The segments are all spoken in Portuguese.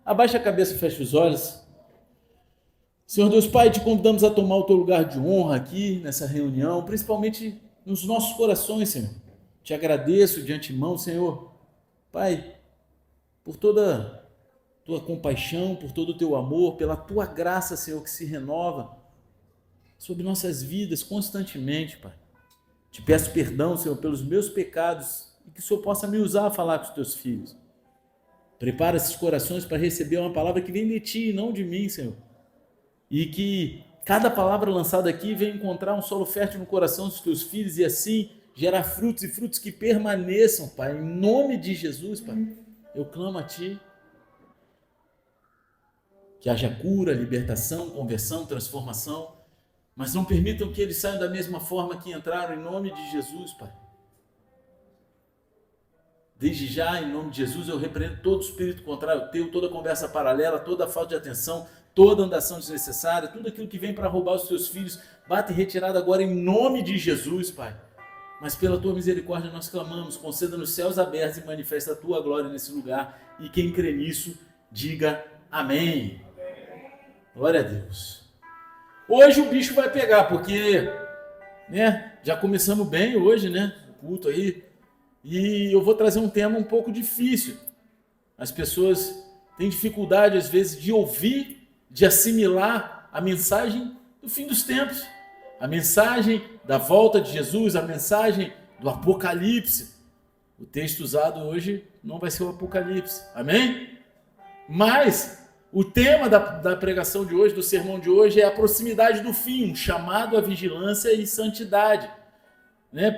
Abaixa a cabeça, fecha os olhos. Senhor Deus Pai, te convidamos a tomar o teu lugar de honra aqui nessa reunião, principalmente nos nossos corações, Senhor. Te agradeço de antemão, Senhor, Pai, por toda tua compaixão, por todo o teu amor, pela tua graça, Senhor, que se renova sobre nossas vidas constantemente, Pai. Te peço perdão, Senhor, pelos meus pecados e que o Senhor possa me usar a falar com os teus filhos. Prepara esses corações para receber uma palavra que vem de ti e não de mim, Senhor. E que cada palavra lançada aqui venha encontrar um solo fértil no coração dos teus filhos e assim gerar frutos e frutos que permaneçam, Pai. Em nome de Jesus, Pai, eu clamo a ti. Que haja cura, libertação, conversão, transformação, mas não permitam que eles saiam da mesma forma que entraram, em nome de Jesus, Pai. Desde já, em nome de Jesus, eu repreendo todo espírito contrário teu, toda conversa paralela, toda falta de atenção, toda andação desnecessária, tudo aquilo que vem para roubar os teus filhos, bate retirada agora em nome de Jesus, Pai. Mas pela tua misericórdia nós clamamos, conceda nos céus abertos e manifesta a tua glória nesse lugar. E quem crê nisso, diga amém. Glória a Deus. Hoje o bicho vai pegar, porque já começamos bem hoje, o culto aí. E eu vou trazer um tema um pouco difícil. As pessoas têm dificuldade, às vezes, de ouvir, de assimilar a mensagem do fim dos tempos. A mensagem da volta de Jesus, a mensagem do Apocalipse. O texto usado hoje não vai ser o Apocalipse. Amém? Mas o tema da pregação de hoje, do sermão de hoje, é a proximidade do fim, um chamado à vigilância e santidade.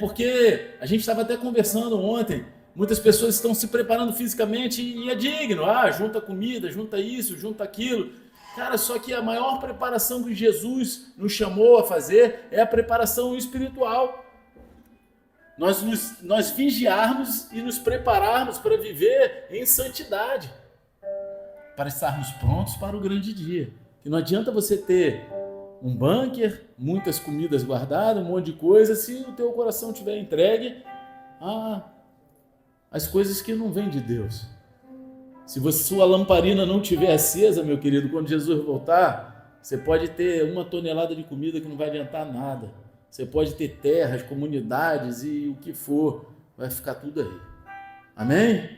Porque a gente estava até conversando ontem, muitas pessoas estão se preparando fisicamente e é digno, junta comida, junta isso, junta aquilo. Cara, só que a maior preparação que Jesus nos chamou a fazer é a preparação espiritual. Nós vigiarmos e nos prepararmos para viver em santidade, para estarmos prontos para o grande dia. Que não adianta você ter um bunker, muitas comidas guardadas, um monte de coisa, se o teu coração estiver entregue às coisas que não vêm de Deus. Se sua lamparina não estiver acesa, meu querido, quando Jesus voltar, você pode ter 1 tonelada de comida que não vai adiantar nada. Você pode ter terras, comunidades e o que for, vai ficar tudo aí. Amém?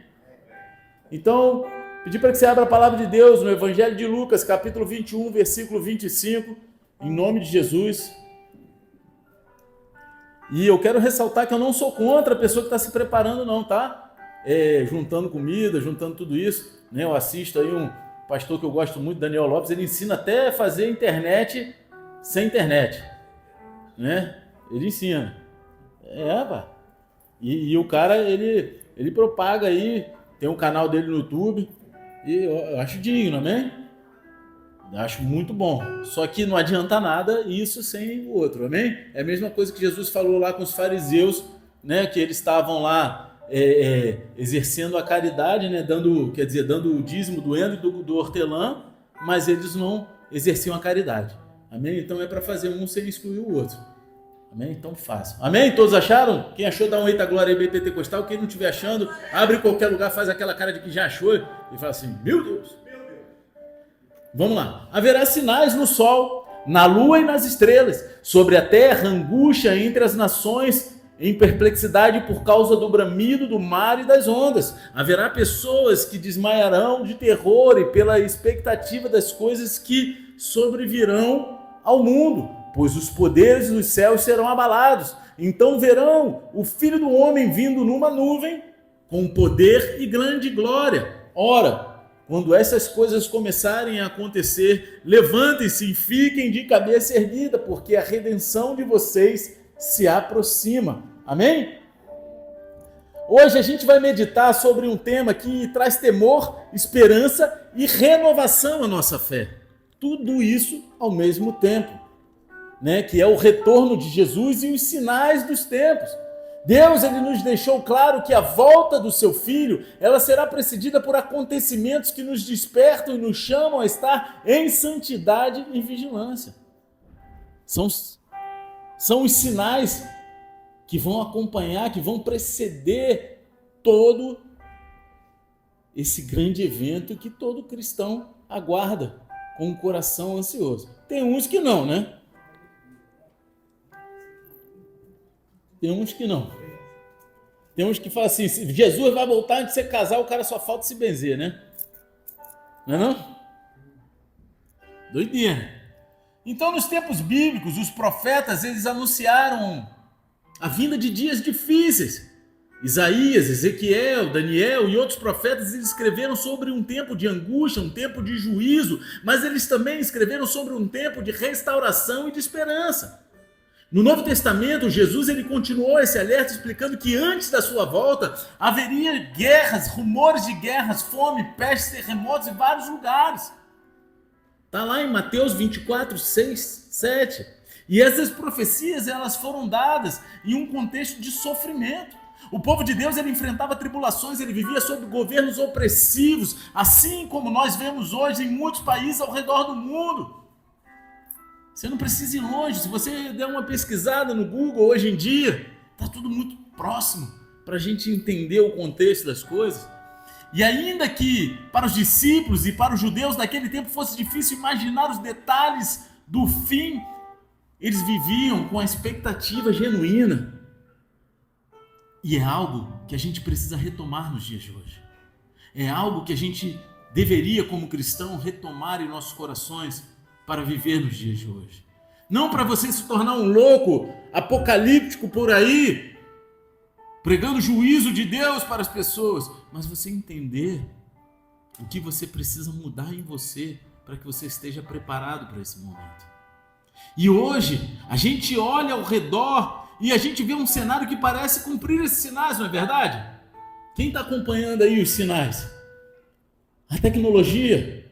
Então, pedir para que você abra a palavra de Deus no Evangelho de Lucas, capítulo 21, versículo 25, em nome de Jesus. E eu quero ressaltar que eu não sou contra a pessoa que está se preparando não, tá? Juntando comida, juntando tudo isso. Eu assisto aí um pastor que eu gosto muito, Daniel Lopes, ele ensina até a fazer internet sem internet. Ele ensina. E o cara, ele propaga aí, tem um canal dele no YouTube, e eu acho digno, amém? Eu acho muito bom. Só que não adianta nada isso sem o outro, amém? É a mesma coisa que Jesus falou lá com os fariseus, que eles estavam lá exercendo a caridade, dando o dízimo do endro e do hortelã, mas eles não exerciam a caridade, amém? Então é para fazer um sem excluir o outro, amém? Então façam, amém? Todos acharam? Quem achou, dá um eita glória aí bem pentecostal. Quem não estiver achando, abre em qualquer lugar, faz aquela cara de que já achou e fala assim, meu Deus. Vamos lá. Haverá sinais no sol, na lua e nas estrelas, sobre a terra, angústia entre as nações, em perplexidade por causa do bramido do mar e das ondas. Haverá pessoas que desmaiarão de terror e pela expectativa das coisas que sobrevirão ao mundo, pois os poderes dos céus serão abalados. Então verão o Filho do Homem vindo numa nuvem, com poder e grande glória. Ora, quando essas coisas começarem a acontecer, levantem-se e fiquem de cabeça erguida, porque a redenção de vocês se aproxima. Amém? Hoje a gente vai meditar sobre um tema que traz temor, esperança e renovação à nossa fé. Tudo isso ao mesmo tempo, que é o retorno de Jesus e os sinais dos tempos. Deus, ele nos deixou claro que a volta do seu Filho, ela será precedida por acontecimentos que nos despertam e nos chamam a estar em santidade e vigilância. São os sinais que vão acompanhar, que vão preceder todo esse grande evento que todo cristão aguarda com um coração ansioso. Tem uns que não, né? Tem uns que não. Tem uns que falam assim, se Jesus vai voltar antes de você casar, o cara só falta se benzer, né? Não é não? Doideira. Então, nos tempos bíblicos, os profetas, eles anunciaram a vinda de dias difíceis. Isaías, Ezequiel, Daniel e outros profetas, eles escreveram sobre um tempo de angústia, um tempo de juízo, mas eles também escreveram sobre um tempo de restauração e de esperança. No Novo Testamento, Jesus ele continuou esse alerta explicando que antes da sua volta haveria guerras, rumores de guerras, fome, pestes, terremotos em vários lugares. Está lá em Mateus 24, 6, 7. E essas profecias elas foram dadas em um contexto de sofrimento. O povo de Deus ele enfrentava tribulações, ele vivia sob governos opressivos, assim como nós vemos hoje em muitos países ao redor do mundo. Você não precisa ir longe, se você der uma pesquisada no Google hoje em dia, está tudo muito próximo para a gente entender o contexto das coisas. E ainda que para os discípulos e para os judeus daquele tempo fosse difícil imaginar os detalhes do fim, eles viviam com a expectativa genuína. E é algo que a gente precisa retomar nos dias de hoje. É algo que a gente deveria, como cristão, retomar em nossos corações para viver nos dias de hoje. Não para você se tornar um louco apocalíptico por aí, pregando o juízo de Deus para as pessoas, mas você entender o que você precisa mudar em você para que você esteja preparado para esse momento. E hoje, a gente olha ao redor e a gente vê um cenário que parece cumprir esses sinais, não é verdade? Quem está acompanhando aí os sinais? A tecnologia,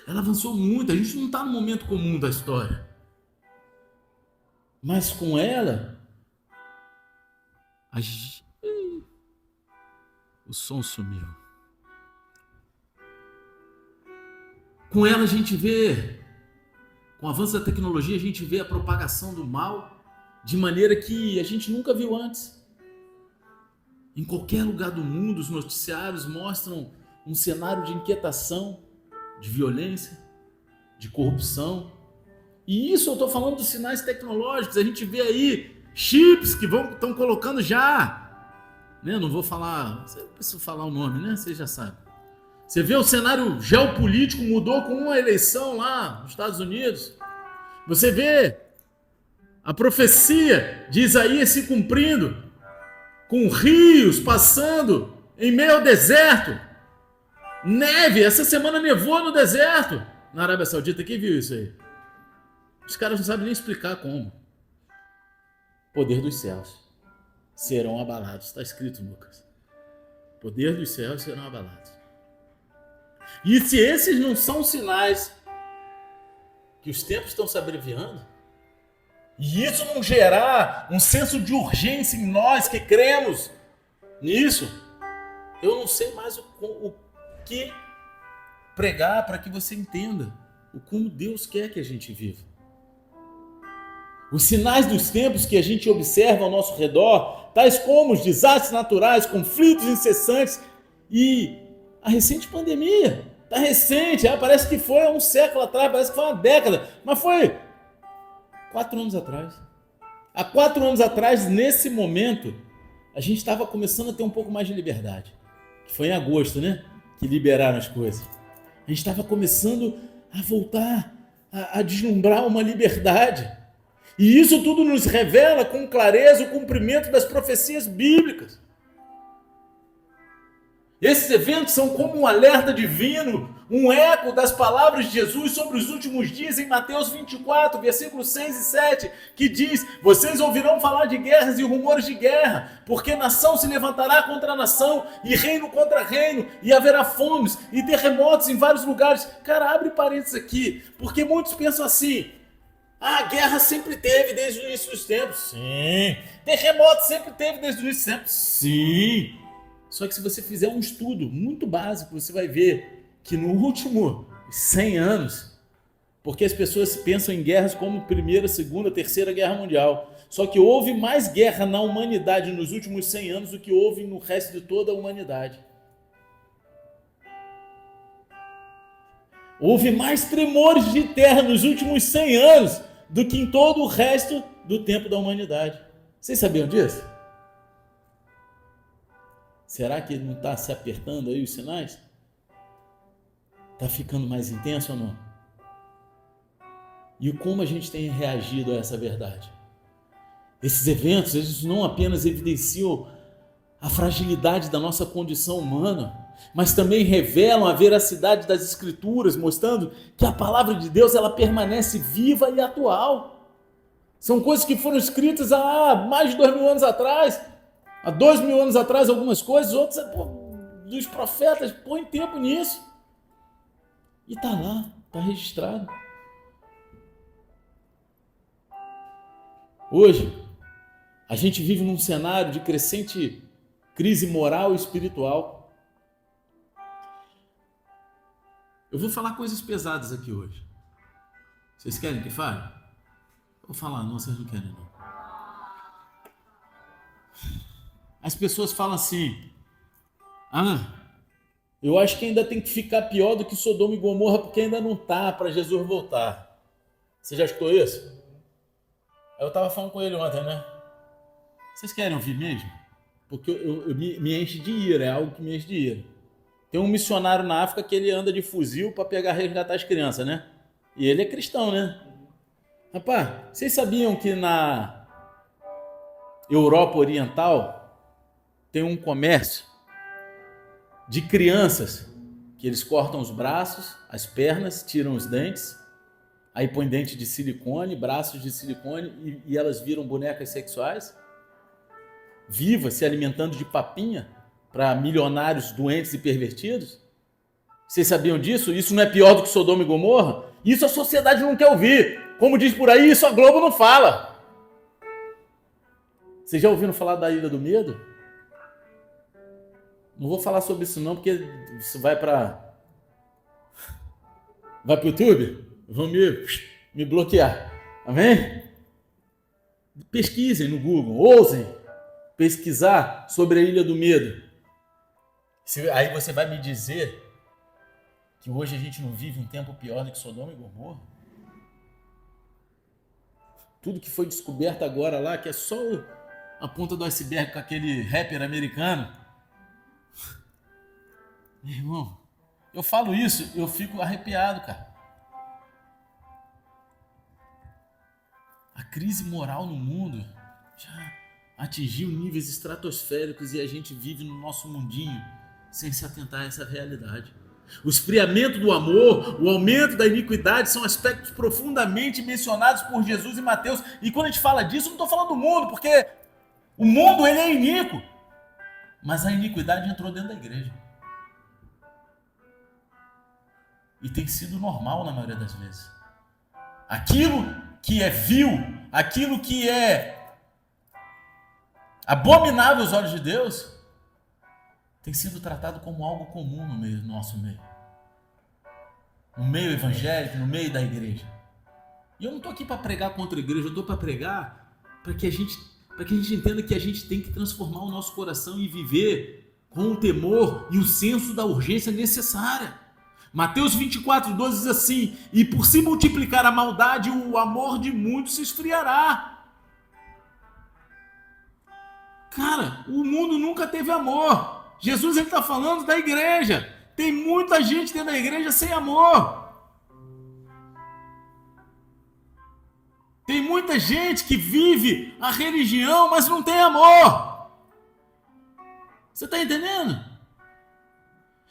ela avançou muito, a gente não está no momento comum da história. Mas com ela, o som sumiu. Com ela a gente vê, com o avanço da tecnologia, a gente vê a propagação do mal de maneira que a gente nunca viu antes. Em qualquer lugar do mundo, os noticiários mostram um cenário de inquietação, de violência, de corrupção. E isso eu estou falando dos sinais tecnológicos. A gente vê aí chips que estão colocando já. Né? Não vou falar, não preciso falar o nome, né? Vocês já sabem. Você vê o cenário geopolítico mudou com uma eleição lá nos Estados Unidos. Você vê a profecia de Isaías se cumprindo, com rios passando em meio ao deserto. Neve, essa semana nevou no deserto, na Arábia Saudita. Quem viu isso aí? Os caras não sabem nem explicar como. Poder dos céus serão abalados. Está escrito, Lucas. Poder dos céus serão abalados. E se esses não são sinais que os tempos estão se abreviando, e isso não gerar um senso de urgência em nós que cremos nisso, eu não sei mais o que pregar para que você entenda o como Deus quer que a gente viva. Os sinais dos tempos que a gente observa ao nosso redor, tais como os desastres naturais, conflitos incessantes e a recente pandemia. Está recente, parece que foi há um século atrás, parece que foi uma década, mas foi 4 anos atrás. Há 4 anos atrás, nesse momento, a gente estava começando a ter um pouco mais de liberdade. Que foi em agosto, né? Que liberaram as coisas. A gente estava começando a voltar a deslumbrar uma liberdade. E isso tudo nos revela com clareza o cumprimento das profecias bíblicas. Esses eventos são como um alerta divino, um eco das palavras de Jesus sobre os últimos dias em Mateus 24, versículos 6 e 7, que diz: vocês ouvirão falar de guerras e rumores de guerra, porque nação se levantará contra nação e reino contra reino, e haverá fomes e terremotos em vários lugares. Cara, abre parênteses aqui, porque muitos pensam assim: a guerra sempre teve desde o início dos tempos. Sim. Terremoto sempre teve desde o início dos tempos. Sim. Só que se você fizer um estudo muito básico, você vai ver que no último 100 anos, porque as pessoas pensam em guerras como Primeira, Segunda, Terceira Guerra Mundial, só que houve mais guerra na humanidade nos últimos 100 anos do que houve no resto de toda a humanidade. Houve mais tremores de terra nos últimos 100 anos do que em todo o resto do tempo da humanidade. Vocês sabiam disso? Será que não está se apertando aí os sinais? Está ficando mais intenso ou não? E como a gente tem reagido a essa verdade? Esses eventos, eles não apenas evidenciam a fragilidade da nossa condição humana, mas também revelam a veracidade das Escrituras, mostrando que a palavra de Deus ela permanece viva e atual. São coisas que foram escritas há mais de 2000 anos atrás, há 2000 anos atrás algumas coisas, outras dos profetas, põe tempo nisso. E está lá, está registrado. Hoje, a gente vive num cenário de crescente crise moral e espiritual. Eu vou falar coisas pesadas aqui hoje. Vocês querem que fale? Vou falar, não, vocês não querem não. As pessoas falam assim, eu acho que ainda tem que ficar pior do que Sodoma e Gomorra, porque ainda não está para Jesus voltar. Você já escutou isso? Eu estava falando com ele ontem, né? Vocês querem ouvir mesmo? Porque eu me enche de ira, é algo que me enche de ira. Tem um missionário na África que ele anda de fuzil para resgatar as crianças, né? E ele é cristão, né? Rapaz, vocês sabiam que na Europa Oriental tem um comércio de crianças que eles cortam os braços, as pernas, tiram os dentes, aí põem dente de silicone, braços de silicone e elas viram bonecas sexuais? Vivas, se alimentando de papinha para milionários doentes e pervertidos? Vocês sabiam disso? Isso não é pior do que Sodoma e Gomorra? Isso a sociedade não quer ouvir. Como diz por aí, isso a Globo não fala. Vocês já ouviram falar da Ilha do Medo? Não vou falar sobre isso não, porque isso vai para o YouTube, vão me bloquear. Amém? Pesquisem no Google, ousem pesquisar sobre a Ilha do Medo. Aí você vai me dizer que hoje a gente não vive um tempo pior do que Sodoma e Gomorra? Tudo que foi descoberto agora lá, que é só a ponta do iceberg com aquele rapper americano. Meu irmão, eu falo isso, eu fico arrepiado, cara. A crise moral no mundo já atingiu níveis estratosféricos e a gente vive no nosso mundinho sem se atentar a essa realidade. O esfriamento do amor, o aumento da iniquidade são aspectos profundamente mencionados por Jesus em Mateus. E quando a gente fala disso, eu não estou falando do mundo, porque o mundo ele é iníquo. Mas a iniquidade entrou dentro da igreja. E tem sido normal na maioria das vezes. Aquilo que é vil, aquilo que é abominável aos olhos de Deus, tem sido tratado como algo comum no nosso meio. No meio evangélico, no meio da igreja. E eu não estou aqui para pregar contra a igreja, eu estou para pregar para que a gente entenda que a gente tem que transformar o nosso coração e viver com o temor e o senso da urgência necessária. Mateus 24:12 diz assim: e por se multiplicar a maldade, o amor de muitos se esfriará. Cara, o mundo nunca teve amor. Jesus está falando da igreja. Tem muita gente dentro da igreja sem amor. Tem muita gente que vive a religião, mas não tem amor. Você está entendendo?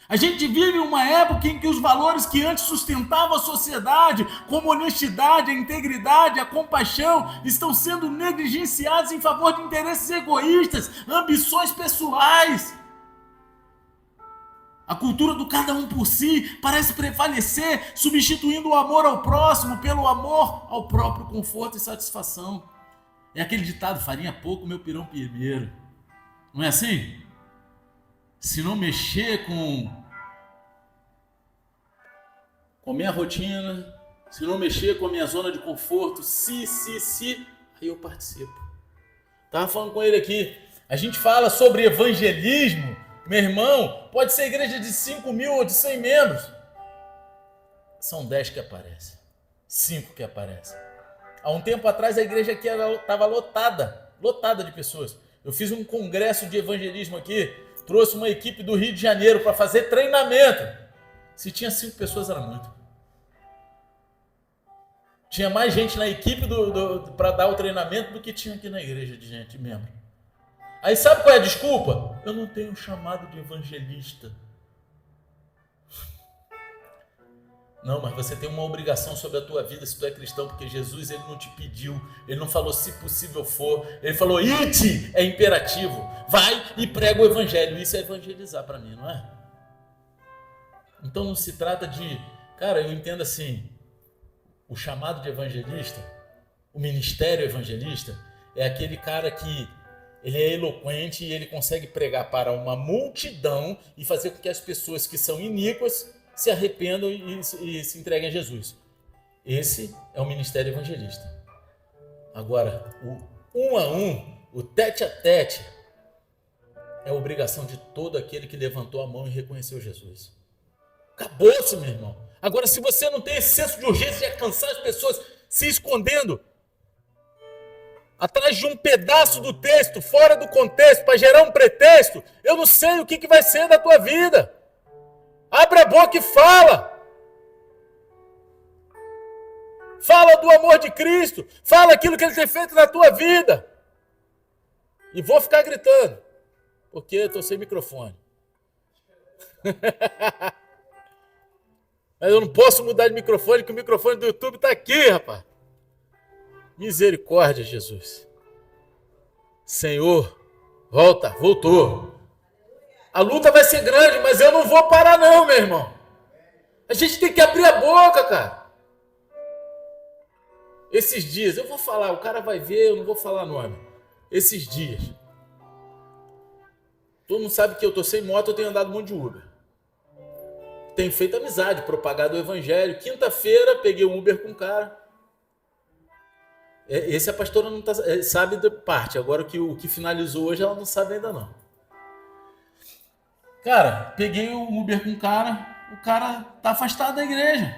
A gente vive uma época em que os valores que antes sustentavam a sociedade, como a honestidade, a integridade, a compaixão, estão sendo negligenciados em favor de interesses egoístas, ambições pessoais. A cultura do cada um por si parece prevalecer, substituindo o amor ao próximo pelo amor ao próprio conforto e satisfação. É aquele ditado, farinha pouco, meu pirão primeiro. Não é assim? Se não mexer com minha rotina, se não mexer com a minha zona de conforto, aí eu participo. Estava falando com ele aqui, a gente fala sobre evangelismo, meu irmão, pode ser igreja de 5 mil ou de 100 membros. são 10 que aparecem, 5 que aparecem. Há um tempo atrás a igreja aqui estava lotada de pessoas. Eu fiz um congresso de evangelismo aqui, trouxe uma equipe do Rio de Janeiro para fazer treinamento. Se tinha 5 pessoas era muito. Tinha mais gente na equipe para dar o treinamento do que tinha aqui na igreja de gente, membro. Aí sabe qual é a desculpa? Eu não tenho chamado de evangelista. Não, mas você tem uma obrigação sobre a tua vida se tu é cristão, porque Jesus ele não te pediu, ele não falou se possível for, ele falou ide, é imperativo, vai e prega o evangelho, isso é evangelizar para mim, não é? Então não se trata de, cara, eu entendo assim, o chamado de evangelista, o ministério evangelista, é aquele cara que ele é eloquente e ele consegue pregar para uma multidão e fazer com que as pessoas que são iníquas se arrependam e se entreguem a Jesus. Esse é o ministério evangelista. Agora, o 1 a 1, o tete a tete, é a obrigação de todo aquele que levantou a mão e reconheceu Jesus. Acabou-se, meu irmão. Agora, se você não tem esse senso de urgência de alcançar as pessoas se escondendo atrás de um pedaço do texto, fora do contexto, para gerar um pretexto, eu não sei o que vai ser da tua vida. Abre a boca e fala. Fala do amor de Cristo. Fala aquilo que Ele tem feito na tua vida. E vou ficar gritando, porque eu estou sem microfone. Mas eu não posso mudar de microfone, que o microfone do YouTube está aqui, rapaz. Misericórdia, Jesus. Senhor, voltou. A luta vai ser grande, mas eu não vou parar não, meu irmão. A gente tem que abrir a boca, cara. Esses dias, eu vou falar, o cara vai ver, eu não vou falar nome. Esses dias. Todo mundo sabe que eu tô sem moto, eu tenho andado muito de Uber. Tenho feito amizade, propagado o evangelho. Quinta-feira, peguei um Uber com um cara. Esse a pastora não sabe da parte. Agora o que finalizou hoje, ela não sabe ainda não. Cara, peguei o Uber com o cara tá afastado da igreja.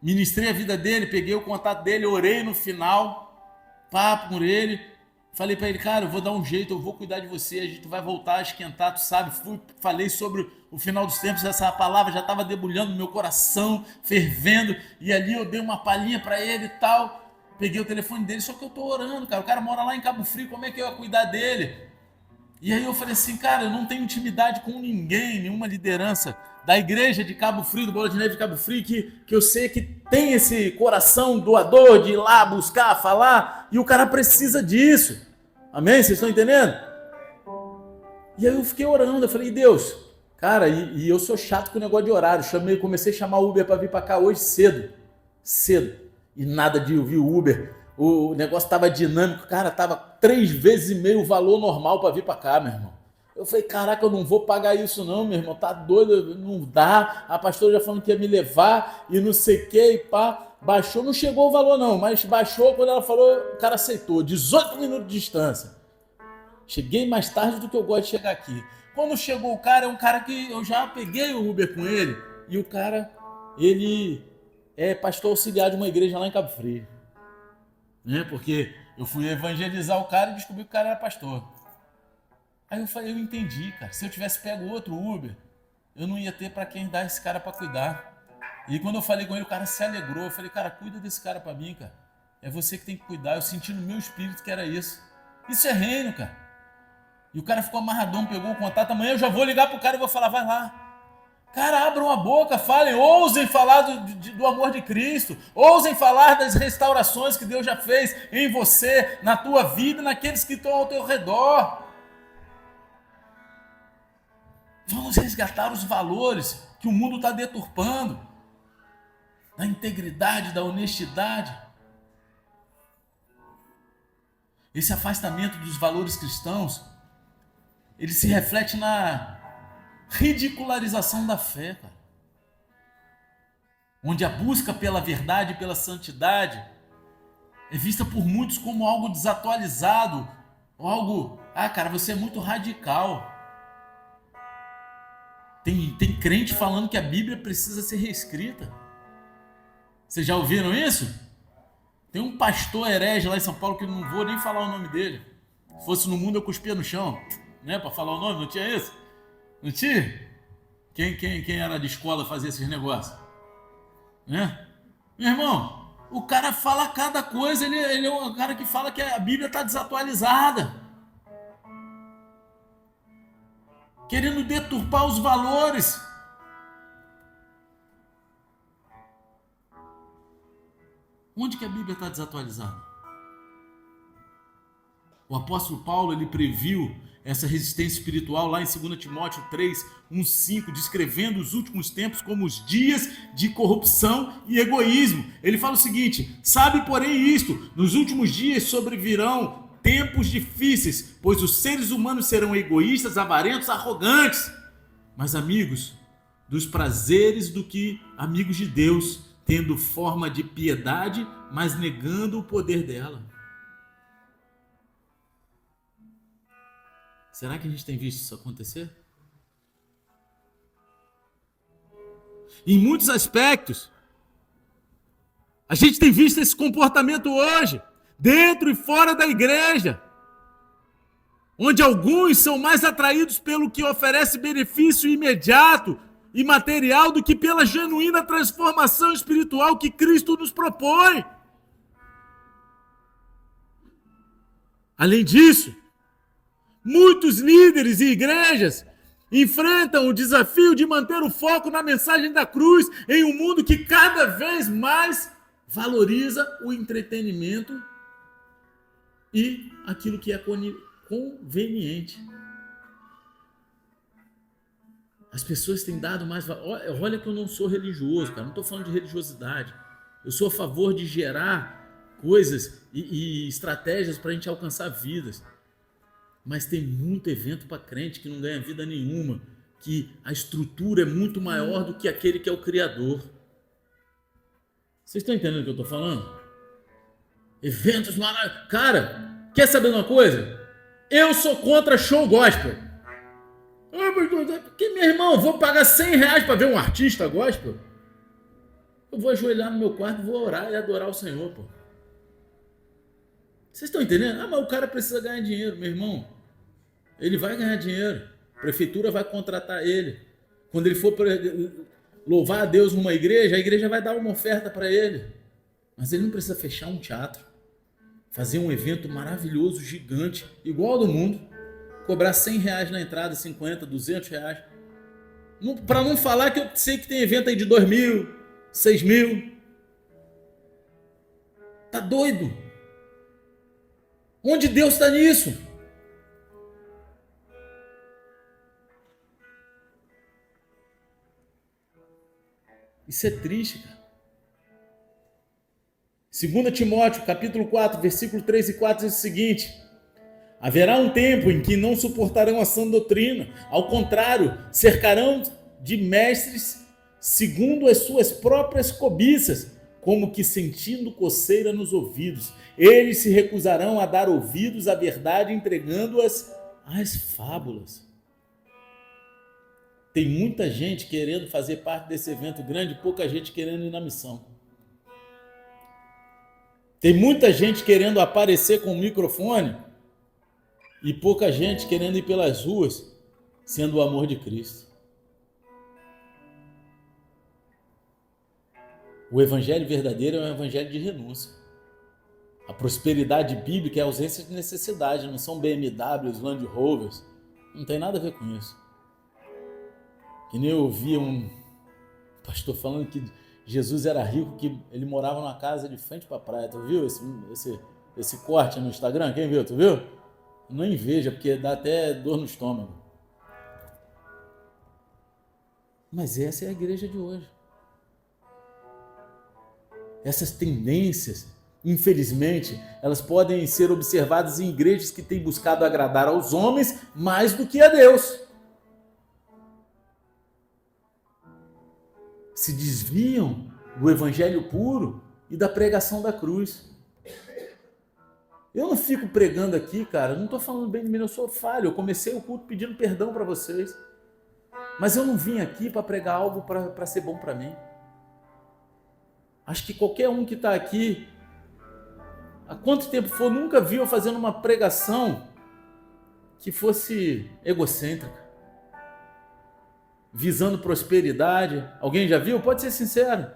Ministrei a vida dele, peguei o contato dele, orei no final, papo com ele. Falei para ele, cara, eu vou dar um jeito, eu vou cuidar de você, a gente vai voltar a esquentar, tu sabe. Falei sobre o final dos tempos, essa palavra já estava debulhando no meu coração, fervendo. E ali eu dei uma palhinha para ele e tal. Peguei o telefone dele, só que eu tô orando, cara. O cara mora lá em Cabo Frio, como é que eu ia cuidar dele? E aí eu falei assim, cara, eu não tenho intimidade com ninguém, nenhuma liderança da igreja de Cabo Frio, do Bola de Neve de Cabo Frio, que eu sei que tem esse coração doador de ir lá buscar, falar, e o cara precisa disso. Amém? Vocês estão entendendo? E aí eu fiquei orando, eu falei, Deus, cara, e eu sou chato com o negócio de horário, comecei a chamar o Uber para vir para cá hoje cedo, e nada de ouvir o Uber. O negócio estava dinâmico, cara, estava 3 vezes e meio o valor normal para vir para cá, meu irmão. Eu falei, caraca, eu não vou pagar isso não, meu irmão, tá doido, não dá. A pastora já falando que ia me levar e não sei o que, e pá. Baixou, não chegou o valor não, mas baixou quando ela falou, o cara aceitou, 18 minutos de distância. Cheguei mais tarde do que eu gosto de chegar aqui. Quando chegou o cara, é um cara que eu já peguei o Uber com ele, e o cara, ele é pastor auxiliar de uma igreja lá em Cabo Frio. Porque eu fui evangelizar o cara e descobri que o cara era pastor. Aí eu falei, eu entendi, cara. Se eu tivesse pego outro Uber, eu não ia ter para quem dar esse cara para cuidar. E quando eu falei com ele, o cara se alegrou. Eu falei, cara, cuida desse cara para mim, cara. É você que tem que cuidar. Eu senti no meu espírito que era isso. Isso é reino, cara. E o cara ficou amarradão, pegou o contato. Amanhã eu já vou ligar pro cara e vou falar, vai lá. Cara, abram a boca, falem, ousem falar do amor de Cristo, ousem falar das restaurações que Deus já fez em você, na tua vida, naqueles que estão ao teu redor. Vamos resgatar os valores que o mundo está deturpando, da integridade, da honestidade. Esse afastamento dos valores cristãos, ele se reflete na ridicularização da fé, cara. Onde a busca pela verdade e pela santidade é vista por muitos como algo desatualizado, ou algo, cara, você é muito radical. Tem crente falando que a Bíblia precisa ser reescrita. Vocês já ouviram isso? Tem um pastor herege lá em São Paulo que eu não vou nem falar o nome dele. Se fosse no mundo eu cuspia no chão, né? Para falar o nome, não tinha isso? Não tinha? Quem era de escola fazia esses negócios? Né? Meu irmão, o cara fala cada coisa, ele é um cara que fala que a Bíblia está desatualizada. Querendo deturpar os valores. Onde que a Bíblia está desatualizada? O apóstolo Paulo, ele previu essa resistência espiritual lá em 2 Timóteo 3, 1, 5, descrevendo os últimos tempos como os dias de corrupção e egoísmo. Ele fala o seguinte: sabe, porém, isto, nos últimos dias sobrevirão tempos difíceis, pois os seres humanos serão egoístas, avarentos, arrogantes, mas amigos dos prazeres do que amigos de Deus, tendo forma de piedade, mas negando o poder dela. Será que a gente tem visto isso acontecer? Em muitos aspectos, a gente tem visto esse comportamento hoje, dentro e fora da igreja, onde alguns são mais atraídos pelo que oferece benefício imediato e material do que pela genuína transformação espiritual que Cristo nos propõe. Além disso, muitos líderes e igrejas enfrentam o desafio de manter o foco na mensagem da cruz em um mundo que cada vez mais valoriza o entretenimento e aquilo que é conveniente. As pessoas têm dado mais... Olha que eu não sou religioso, cara, não estou falando de religiosidade. Eu sou a favor de gerar coisas e estratégias para a gente alcançar vidas. Mas tem muito evento para crente que não ganha vida nenhuma, que a estrutura é muito maior do que aquele que é o Criador. Vocês estão entendendo o que eu estou falando? Eventos maravilhosos. Cara, quer saber uma coisa? Eu sou contra show gospel. Porque, meu irmão, eu vou pagar R$100 para ver um artista gospel? Eu vou ajoelhar no meu quarto, vou orar e adorar o Senhor, pô. Vocês estão entendendo? Ah, mas o cara precisa ganhar dinheiro, meu irmão. Ele vai ganhar dinheiro. A prefeitura vai contratar ele. Quando ele for louvar a Deus numa igreja, a igreja vai dar uma oferta para ele. Mas ele não precisa fechar um teatro, fazer um evento maravilhoso, gigante, igual ao do mundo, cobrar R$100 na entrada, 50, R$200. Para não falar que eu sei que tem evento aí de 2.000, 6.000. Tá doido? Onde Deus está nisso? Isso é triste, cara. 2 Timóteo, capítulo 4, versículo 3 e 4 diz o seguinte: haverá um tempo em que não suportarão a sã doutrina, ao contrário, cercarão de mestres segundo as suas próprias cobiças, como que sentindo coceira nos ouvidos. Eles se recusarão a dar ouvidos à verdade, entregando-as às fábulas. Tem muita gente querendo fazer parte desse evento grande e pouca gente querendo ir na missão. Tem muita gente querendo aparecer com o microfone e pouca gente querendo ir pelas ruas sendo o amor de Cristo. O evangelho verdadeiro é um evangelho de renúncia. A prosperidade bíblica é a ausência de necessidade, não são BMWs, Land Rovers, não tem nada a ver com isso. Que nem eu ouvi um pastor falando que Jesus era rico, que ele morava numa casa de frente para a praia. Tu viu esse corte no Instagram? Quem viu? Tu viu? Não inveja, porque dá até dor no estômago. Mas essa é a igreja de hoje. Essas tendências, infelizmente, elas podem ser observadas em igrejas que têm buscado agradar aos homens mais do que a Deus. Se desviam do evangelho puro e da pregação da cruz. Eu não fico pregando aqui, cara, não estou falando bem de mim, eu sou falho, eu comecei o culto pedindo perdão para vocês, mas eu não vim aqui para pregar algo para ser bom para mim. Acho que qualquer um que está aqui, há quanto tempo for, nunca viu eu fazendo uma pregação que fosse egocêntrica, visando prosperidade. Alguém já viu? Pode ser sincero.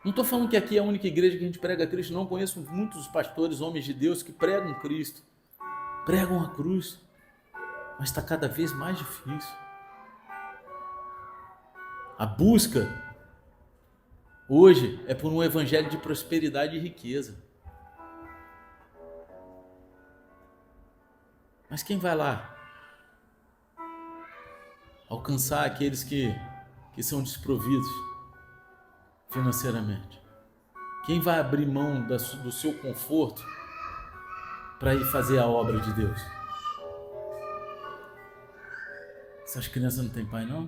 Não estou falando que aqui é a única igreja que a gente prega Cristo, não. Conheço muitos pastores, homens de Deus, que pregam Cristo, pregam a cruz, mas está cada vez mais difícil. A busca hoje é por um evangelho de prosperidade e riqueza. Mas quem vai lá alcançar aqueles que são desprovidos financeiramente? Quem vai abrir mão do seu conforto para ir fazer a obra de Deus? Essas crianças não têm pai, não?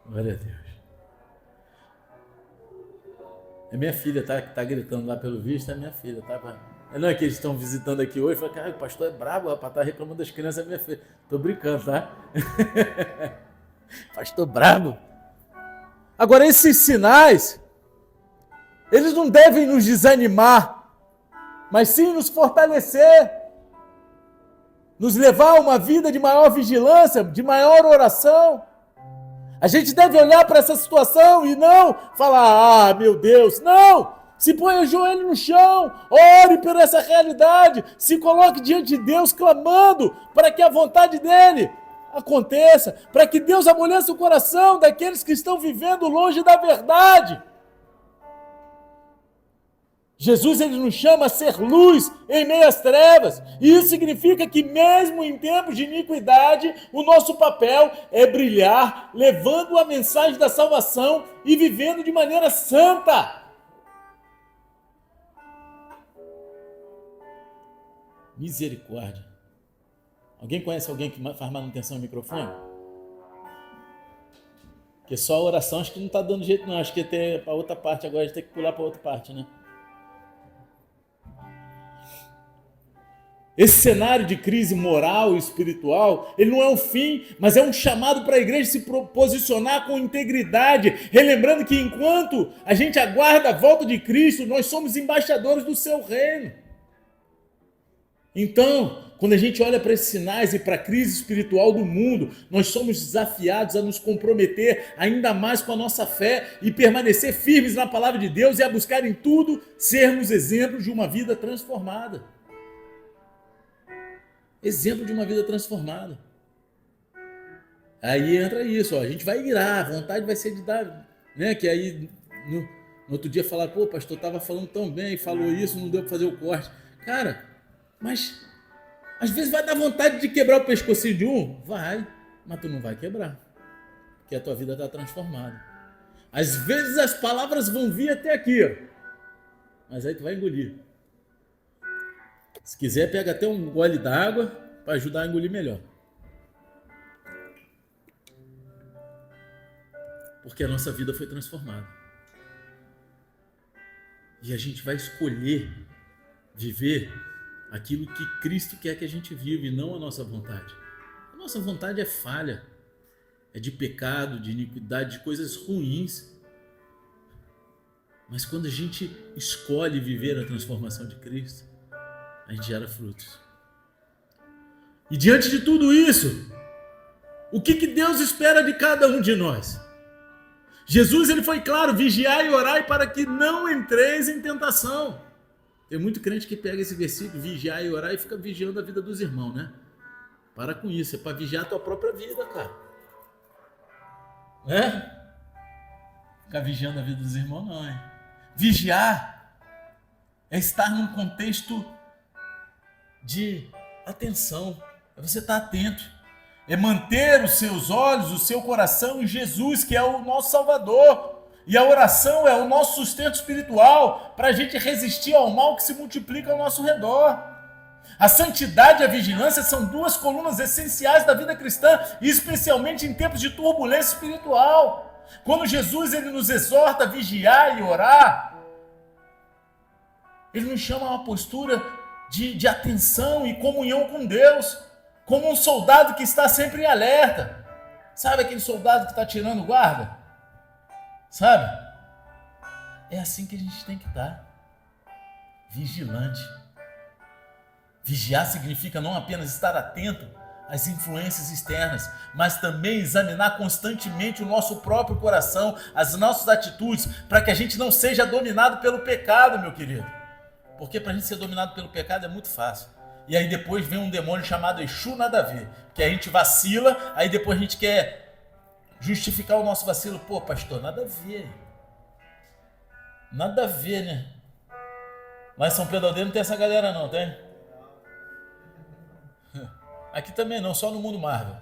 Glória a Deus. É minha filha, tá? Que tá gritando lá pelo visto, é minha filha, tá? Não é que eles estão visitando aqui hoje, fala, cara, o pastor é brabo, rapaz, tá reclamando das crianças, é minha filha. Tô brincando, tá? Pastor brabo. Agora, esses sinais, eles não devem nos desanimar, mas sim nos fortalecer, nos levar a uma vida de maior vigilância, de maior oração. A gente deve olhar para essa situação e não falar, ah, meu Deus, não! Se ponha o joelho no chão, ore por essa realidade, se coloque diante de Deus clamando para que a vontade dele aconteça, para que Deus amoleça o coração daqueles que estão vivendo longe da verdade. Jesus, ele nos chama a ser luz em meio às trevas, e isso significa que mesmo em tempos de iniquidade, o nosso papel é brilhar, levando a mensagem da salvação e vivendo de maneira santa. Misericórdia. Alguém conhece alguém que faz manutenção no microfone? Porque só a oração acho que não está dando jeito não, acho que tem para outra parte agora, a gente tem que pular para outra parte, né? Esse cenário de crise moral e espiritual, ele não é um fim, mas é um chamado para a igreja se posicionar com integridade, relembrando que enquanto a gente aguarda a volta de Cristo, nós somos embaixadores do seu reino. Então, quando a gente olha para esses sinais e para a crise espiritual do mundo, nós somos desafiados a nos comprometer ainda mais com a nossa fé e permanecer firmes na palavra de Deus e a buscar em tudo sermos exemplos de uma vida transformada. Exemplo de uma vida transformada. Aí entra isso, ó, a gente vai irar, a vontade vai ser de dar, né? Que aí no outro dia falar, pô, pastor, estava falando tão bem, falou isso, não deu para fazer o corte. Cara, mas às vezes vai dar vontade de quebrar o pescocinho de um, vai, mas tu não vai quebrar, porque a tua vida está transformada. Às vezes as palavras vão vir até aqui, ó, mas aí tu vai engolir. Se quiser, pega até um gole d'água para ajudar a engolir melhor. Porque a nossa vida foi transformada. E a gente vai escolher viver aquilo que Cristo quer que a gente viva e não a nossa vontade. A nossa vontade é falha, é de pecado, de iniquidade, de coisas ruins. Mas quando a gente escolhe viver a transformação de Cristo, a gente gera frutos. E diante de tudo isso, o que Deus espera de cada um de nós? Jesus, ele foi claro, vigiai e orai para que não entreis em tentação. Tem muito crente que pega esse versículo, vigiar e orar, e fica vigiando a vida dos irmãos, né? Para com isso, é para vigiar a tua própria vida, cara. Né? Ficar vigiando a vida dos irmãos, não, hein? Vigiar é estar num contexto de atenção, é você estar atento, é manter os seus olhos, o seu coração em Jesus, que é o nosso Salvador. E a oração é o nosso sustento espiritual para a gente resistir ao mal que se multiplica ao nosso redor. A santidade e a vigilância são duas colunas essenciais da vida cristã, e especialmente em tempos de turbulência espiritual. Quando Jesus ele nos exorta a vigiar e orar, ele nos chama a uma postura de atenção e comunhão com Deus, como um soldado que está sempre em alerta. Sabe aquele soldado que está tirando guarda? Sabe? É assim que a gente tem que estar. Vigilante. Vigiar significa não apenas estar atento às influências externas, mas também examinar constantemente o nosso próprio coração, as nossas atitudes, para que a gente não seja dominado pelo pecado, meu querido. Porque para a gente ser dominado pelo pecado é muito fácil. E aí depois vem um demônio chamado Exu nada a ver, que a gente vacila, aí depois a gente quer justificar o nosso vacilo. Pô, pastor, nada a ver. Nada a ver, né? Lá em São Pedro Aldeia não tem essa galera não, tem? Aqui também não, só no Mundo Marvel.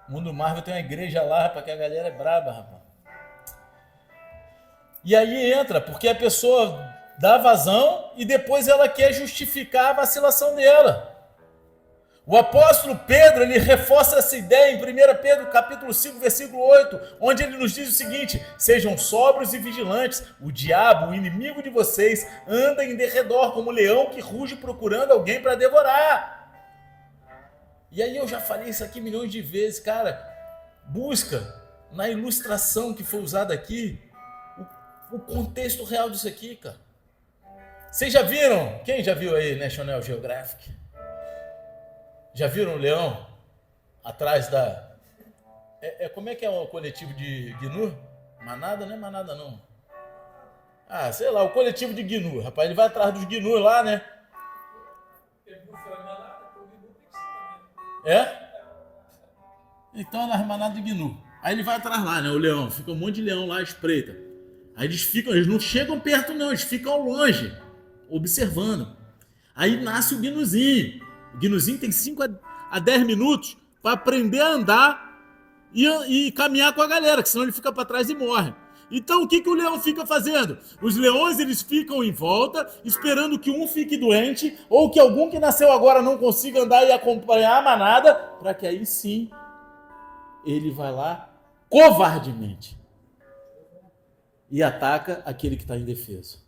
No Mundo Marvel tem uma igreja lá, rapaz, que a galera é braba, rapaz. E aí entra, porque a pessoa dá vazão e depois ela quer justificar a vacilação dela. O apóstolo Pedro, ele reforça essa ideia em 1 Pedro capítulo 5, versículo 8, onde ele nos diz o seguinte: sejam sóbrios e vigilantes, o diabo, o inimigo de vocês, anda em derredor como um leão que ruge procurando alguém para devorar. E aí eu já falei isso aqui milhões de vezes, cara, busca na ilustração que foi usada aqui, o contexto real disso aqui, cara. Vocês já viram? Quem já viu aí National Geographic? Já viram o leão atrás da... como é que é o coletivo de Gnu? Manada? Não é manada, não. Ah, sei lá, o coletivo de Gnu. Rapaz, ele vai atrás dos Gnu lá, né? É? Então é nas manadas de Gnu. Aí ele vai atrás lá, né? O leão. Fica um monte de leão lá, espreita. Aí eles não chegam perto, não. Eles ficam ao longe, observando. Aí nasce o Gnuzinho. O Gnuzinho tem 5 a 10 minutos para aprender a andar e caminhar com a galera, que senão ele fica para trás e morre. Então o que o leão fica fazendo? Os leões, eles ficam em volta, esperando que um fique doente, ou que algum que nasceu agora não consiga andar e acompanhar a manada, para que aí sim ele vai lá covardemente e ataca aquele que está indefeso.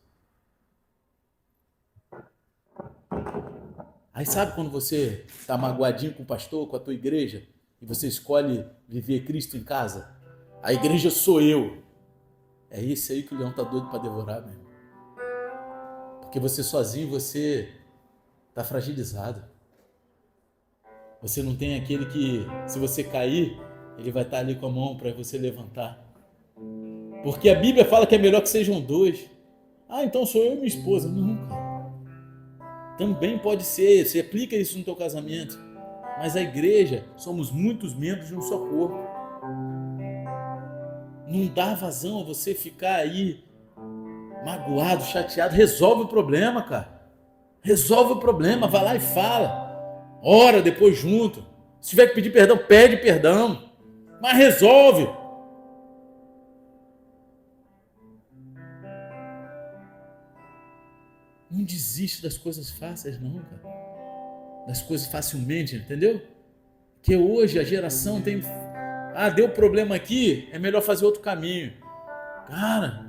Aí sabe quando você está magoadinho com o pastor, com a tua igreja, e você escolhe viver Cristo em casa? A igreja sou eu. É isso aí que o leão está doido para devorar, meu irmão. Porque você sozinho, você está fragilizado. Você não tem aquele que, se você cair, ele vai estar ali com a mão para você levantar. Porque a Bíblia fala que é melhor que sejam 2. Ah, então sou eu e minha esposa. Não, cara. Também pode ser, você aplica isso no teu casamento. Mas a igreja, somos muitos membros de um só corpo. Não dá vazão a você ficar aí magoado, chateado. Resolve o problema, cara. Resolve o problema, vai lá e fala. Ora depois junto. Se tiver que pedir perdão, pede perdão. Mas resolve. Não desiste das coisas fáceis, não, cara. Das coisas facilmente, entendeu? Que hoje a geração tem... Ah, deu problema aqui, é melhor fazer outro caminho. Cara,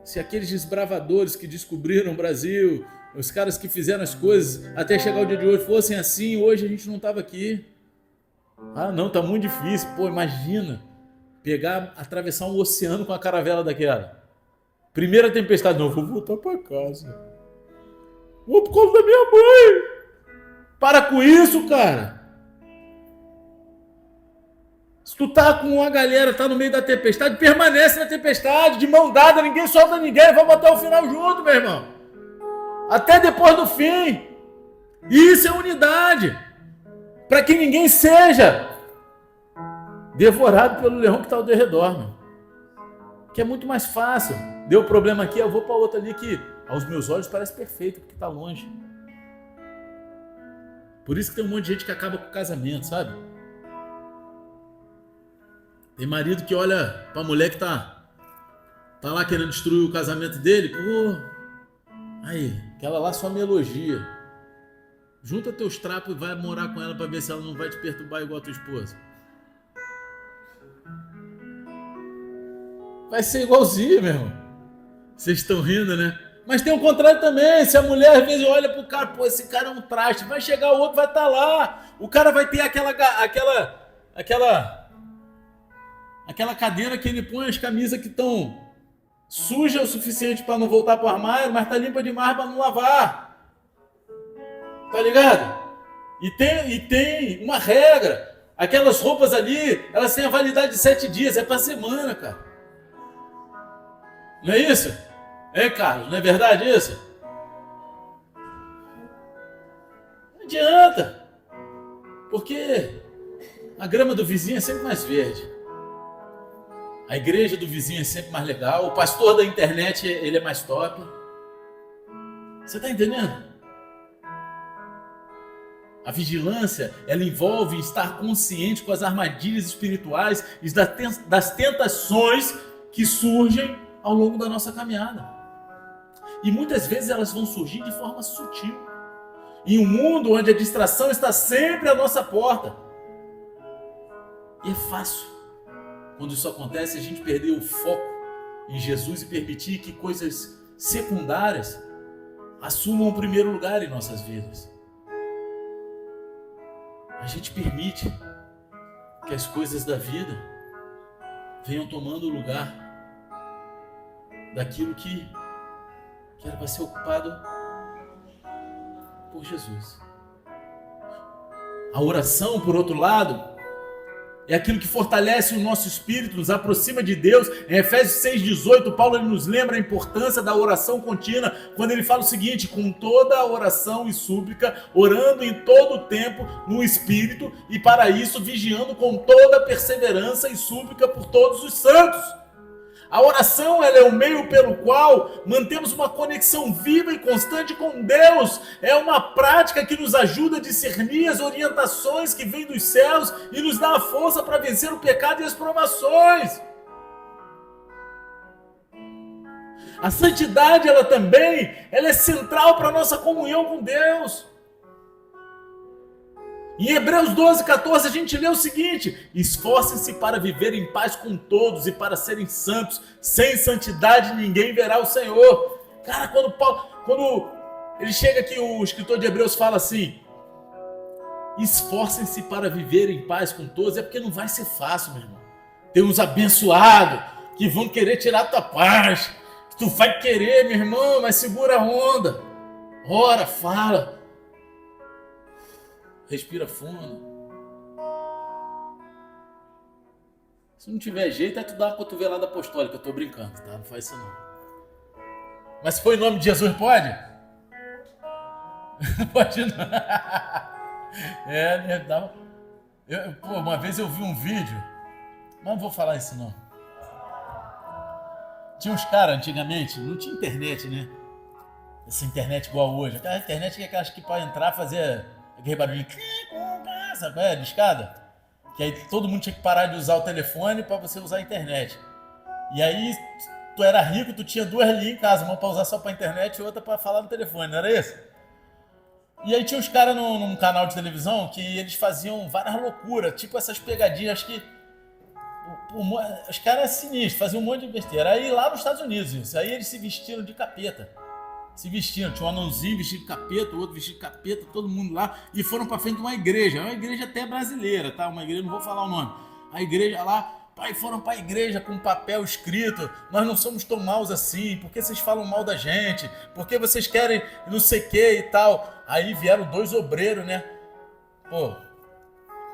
se aqueles desbravadores que descobriram o Brasil, os caras que fizeram as coisas até chegar o dia de hoje fossem assim, hoje a gente não estava aqui. Ah, não, tá muito difícil. Pô, imagina atravessar um oceano com a caravela daquela. Primeira tempestade, não, vou voltar para casa. Vou por causa da minha mãe. Para com isso, cara. Se tu tá com uma galera, tá no meio da tempestade, permanece na tempestade, de mão dada, ninguém solta ninguém, vamos até o final junto, meu irmão. Até depois do fim. Isso é unidade. Para que ninguém seja devorado pelo leão que está ao redor, meu. Que é muito mais fácil. Deu problema aqui, eu vou para outra ali que aos meus olhos parece perfeito, porque está longe. Por isso que tem um monte de gente que acaba com o casamento, sabe? Tem marido que olha pra mulher que tá lá querendo destruir o casamento dele. Pô, aí, aquela lá só me elogia. Junta teus trapos e vai morar com ela pra ver se ela não vai te perturbar igual a tua esposa. Vai ser igualzinho, meu irmão. Vocês estão rindo, né? Mas tem o contrário também. Se a mulher às vezes olha pro cara, pô, esse cara é um traste, vai chegar o outro, vai estar lá. O cara vai ter aquela cadeira que ele põe as camisas que estão sujas o suficiente para não voltar pro armário, mas tá limpa demais para não lavar. Tá ligado? E tem uma regra. Aquelas roupas ali, elas têm a validade de 7 dias, é pra semana, cara. Não é isso? É, Carlos, não é verdade isso? Não adianta. Porque a grama do vizinho é sempre mais verde. A igreja do vizinho é sempre mais legal. O pastor da internet, ele é mais top. Você tá entendendo? A vigilância, ela envolve estar consciente com as armadilhas espirituais e das tentações que surgem ao longo da nossa caminhada. E muitas vezes elas vão surgir de forma sutil. Em um mundo onde a distração está sempre à nossa porta. E é fácil, quando isso acontece, a gente perder o foco em Jesus e permitir que coisas secundárias assumam o primeiro lugar em nossas vidas. A gente permite que as coisas da vida venham tomando o lugar daquilo que era para ser ocupado por Jesus. A oração, por outro lado, é aquilo que fortalece o nosso espírito, nos aproxima de Deus. Em Efésios 6,18, Paulo nos lembra a importância da oração contínua, quando ele fala o seguinte: com toda a oração e súplica, orando em todo o tempo no Espírito, e para isso vigiando com toda a perseverança e súplica por todos os santos. A oração, ela é o meio pelo qual mantemos uma conexão viva e constante com Deus. É uma prática que nos ajuda a discernir as orientações que vêm dos céus e nos dá a força para vencer o pecado e as provações. A santidade, ela é central para a nossa comunhão com Deus. Em Hebreus 12,14 a gente lê o seguinte: esforcem-se para viver em paz com todos e para serem santos. Sem santidade ninguém verá o Senhor. Cara, quando ele chega aqui, o escritor de Hebreus fala assim: esforcem-se para viver em paz com todos. É porque não vai ser fácil, meu irmão. Tem uns abençoados que vão querer tirar a tua paz. Tu vai querer, meu irmão, mas segura a onda. Ora, fala. Respira fundo. Se não tiver jeito, é tu dar uma cotovelada apostólica. Eu tô brincando, tá? Não faz isso não. Mas se for em nome de Jesus, pode? Pode não. É, dá. Uma vez eu vi um vídeo, mas não vou falar isso não. Tinha uns caras antigamente, não tinha internet, né? Essa internet igual hoje. Aquela internet que acho que pode entrar fazer aquele barulhinho, sabe, de escada? Que aí todo mundo tinha que parar de usar o telefone para você usar a internet. E aí tu era rico, tu tinha 2 linhas em casa, uma para usar só para internet e outra para falar no telefone, não era isso? E aí tinha uns caras num canal de televisão que eles faziam várias loucuras, tipo essas pegadinhas, acho que os caras sinistros, faziam um monte de besteira. Aí lá nos Estados Unidos isso, aí eles se vestiram de capeta. Tinha um anãozinho vestido de capeta, o outro vestido de capeta, todo mundo lá, e foram pra frente de uma igreja até brasileira, tá? Uma igreja, não vou falar o nome. A igreja lá, pai, foram pra igreja com um papel escrito: nós não somos tão maus assim, por que vocês falam mal da gente? Por que vocês querem não sei o que e tal? Aí vieram 2 obreiros, né? Pô,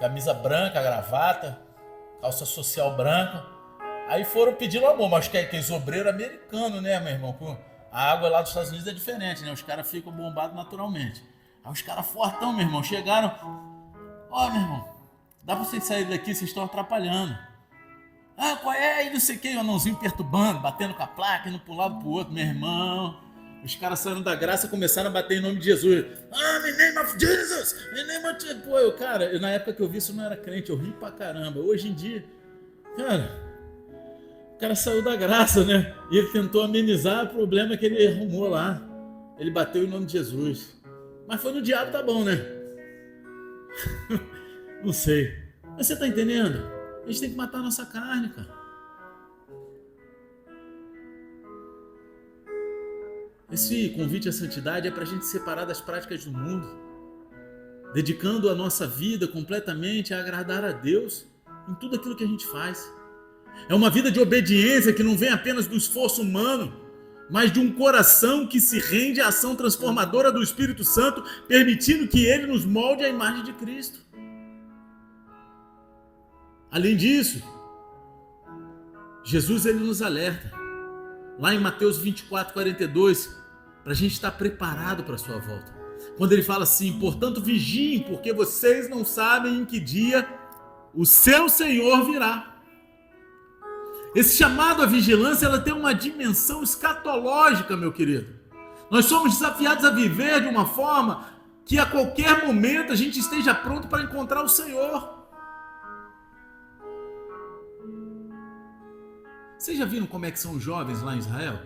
camisa branca, gravata, calça social branca. Aí foram pedindo amor, mas que é obreiro americano, né, meu irmão? A água lá dos Estados Unidos é diferente, né? Os caras ficam bombados naturalmente. Aí os caras fortão, meu irmão, chegaram: ó, meu irmão, dá pra vocês saírem daqui, vocês estão atrapalhando. Ah, qual é? E não sei o que, o anãozinho perturbando, batendo com a placa, indo pra um lado pro outro, meu irmão. Os caras saíram da graça e começaram a bater em nome de Jesus. Ah, in the name of Jesus! In the name of Jesus! Pô, na época que eu vi isso, eu não era crente, eu ri pra caramba. Hoje em dia, cara, o cara saiu da graça, né? E ele tentou amenizar o problema que ele arrumou lá. Ele bateu em nome de Jesus. Mas foi no diabo, tá bom, né? Não sei. Mas você tá entendendo? A gente tem que matar a nossa carne, cara. Esse convite à santidade é para a gente separar das práticas do mundo, dedicando a nossa vida completamente a agradar a Deus em tudo aquilo que a gente faz. É uma vida de obediência que não vem apenas do esforço humano, mas de um coração que se rende à ação transformadora do Espírito Santo, permitindo que Ele nos molde à imagem de Cristo. Além disso, Jesus ele nos alerta, lá em Mateus 24:42, para a gente estar preparado para a sua volta. Quando ele fala assim: portanto vigiem, porque vocês não sabem em que dia o seu Senhor virá. Esse chamado à vigilância, ela tem uma dimensão escatológica, meu querido. Nós somos desafiados a viver de uma forma que a qualquer momento a gente esteja pronto para encontrar o Senhor. Vocês já viram como é que são os jovens lá em Israel?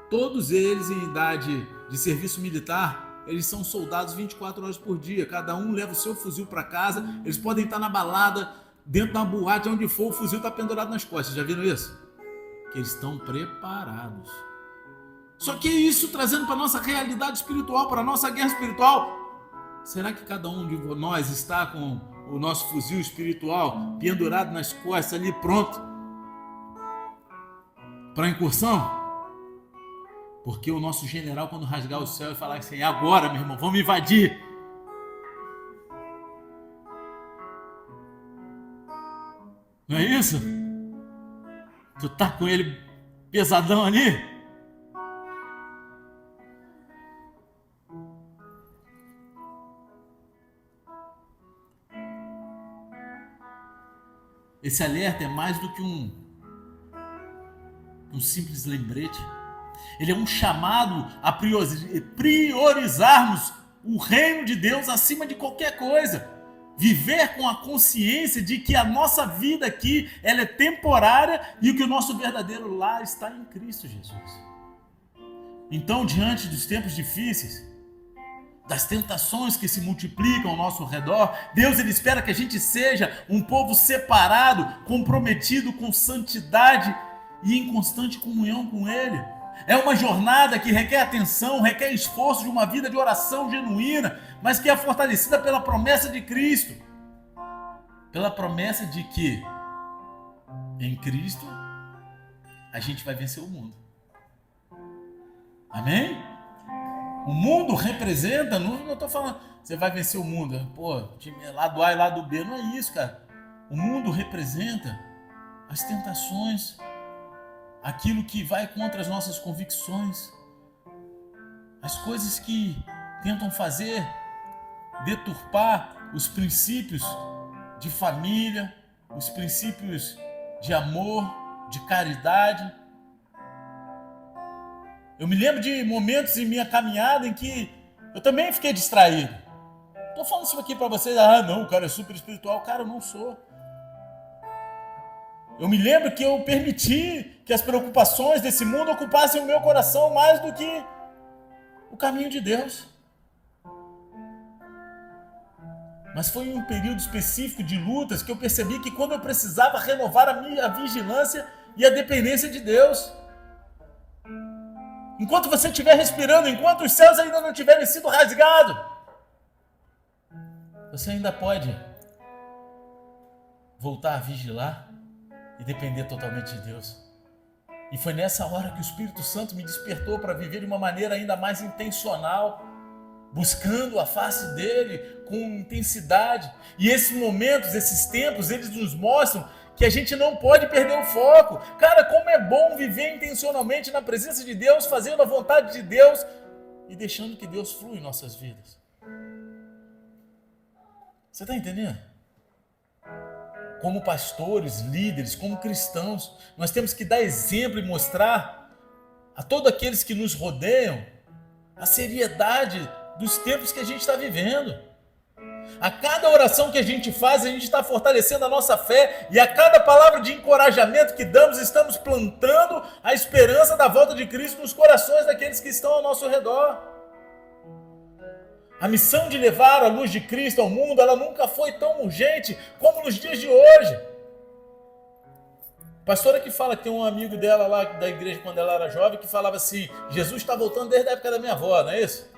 Todos eles em idade de serviço militar, eles são soldados 24 horas por dia. Cada um leva o seu fuzil para casa. Eles podem estar na balada, dentro da boate, onde for, o fuzil está pendurado nas costas. Já viram isso? Que eles estão preparados. Só que isso trazendo para a nossa realidade espiritual, para a nossa guerra espiritual. Será que cada um de nós está com o nosso fuzil espiritual pendurado nas costas ali, pronto para a incursão? Porque o nosso general, quando rasgar o céu e falar assim: agora, meu irmão, vamos invadir. Não é isso? Tu tá com ele pesadão ali? Esse alerta é mais do que um simples lembrete. Ele é um chamado a priorizarmos o reino de Deus acima de qualquer coisa. Viver com a consciência de que a nossa vida aqui ela é temporária e que o nosso verdadeiro lar está em Cristo Jesus. Então, diante dos tempos difíceis, das tentações que se multiplicam ao nosso redor, Deus ele espera que a gente seja um povo separado, comprometido com santidade e em constante comunhão com Ele. É uma jornada que requer atenção, requer esforço de uma vida de oração genuína, mas que é fortalecida pela promessa de Cristo. Pela promessa de que em Cristo a gente vai vencer o mundo. Amém? O mundo representa, não estou falando, você vai vencer o mundo. Pô, time lado A e lado B, não é isso, cara. O mundo representa as tentações, aquilo que vai contra as nossas convicções, as coisas que tentam fazer, deturpar os princípios de família, os princípios de amor, de caridade. Eu me lembro de momentos em minha caminhada em que eu também fiquei distraído. Estou falando isso aqui para vocês, não, o cara é super espiritual. Cara, eu não sou. Eu me lembro que eu permiti que as preocupações desse mundo ocupassem o meu coração mais do que o caminho de Deus. Mas foi em um período específico de lutas que eu percebi que quando eu precisava renovar a minha vigilância e a dependência de Deus. Enquanto você estiver respirando, enquanto os céus ainda não tiverem sido rasgados, você ainda pode voltar a vigilar e depender totalmente de Deus. E foi nessa hora que o Espírito Santo me despertou para viver de uma maneira ainda mais intencional, buscando a face dele com intensidade. E esses momentos, esses tempos, eles nos mostram que a gente não pode perder o foco. Cara, como é bom viver intencionalmente na presença de Deus, fazendo a vontade de Deus e deixando que Deus flua em nossas vidas. Você está entendendo? Como pastores, líderes, como cristãos, nós temos que dar exemplo e mostrar a todos aqueles que nos rodeiam a seriedade dos tempos que a gente está vivendo. A cada oração que a gente faz, a gente está fortalecendo a nossa fé, e a cada palavra de encorajamento que damos, estamos plantando a esperança da volta de Cristo nos corações daqueles que estão ao nosso redor. A missão de levar a luz de Cristo ao mundo, ela nunca foi tão urgente como nos dias de hoje. Pastora que fala que tem um amigo dela lá da igreja quando ela era jovem que falava assim, Jesus está voltando desde a época da minha avó, não é isso?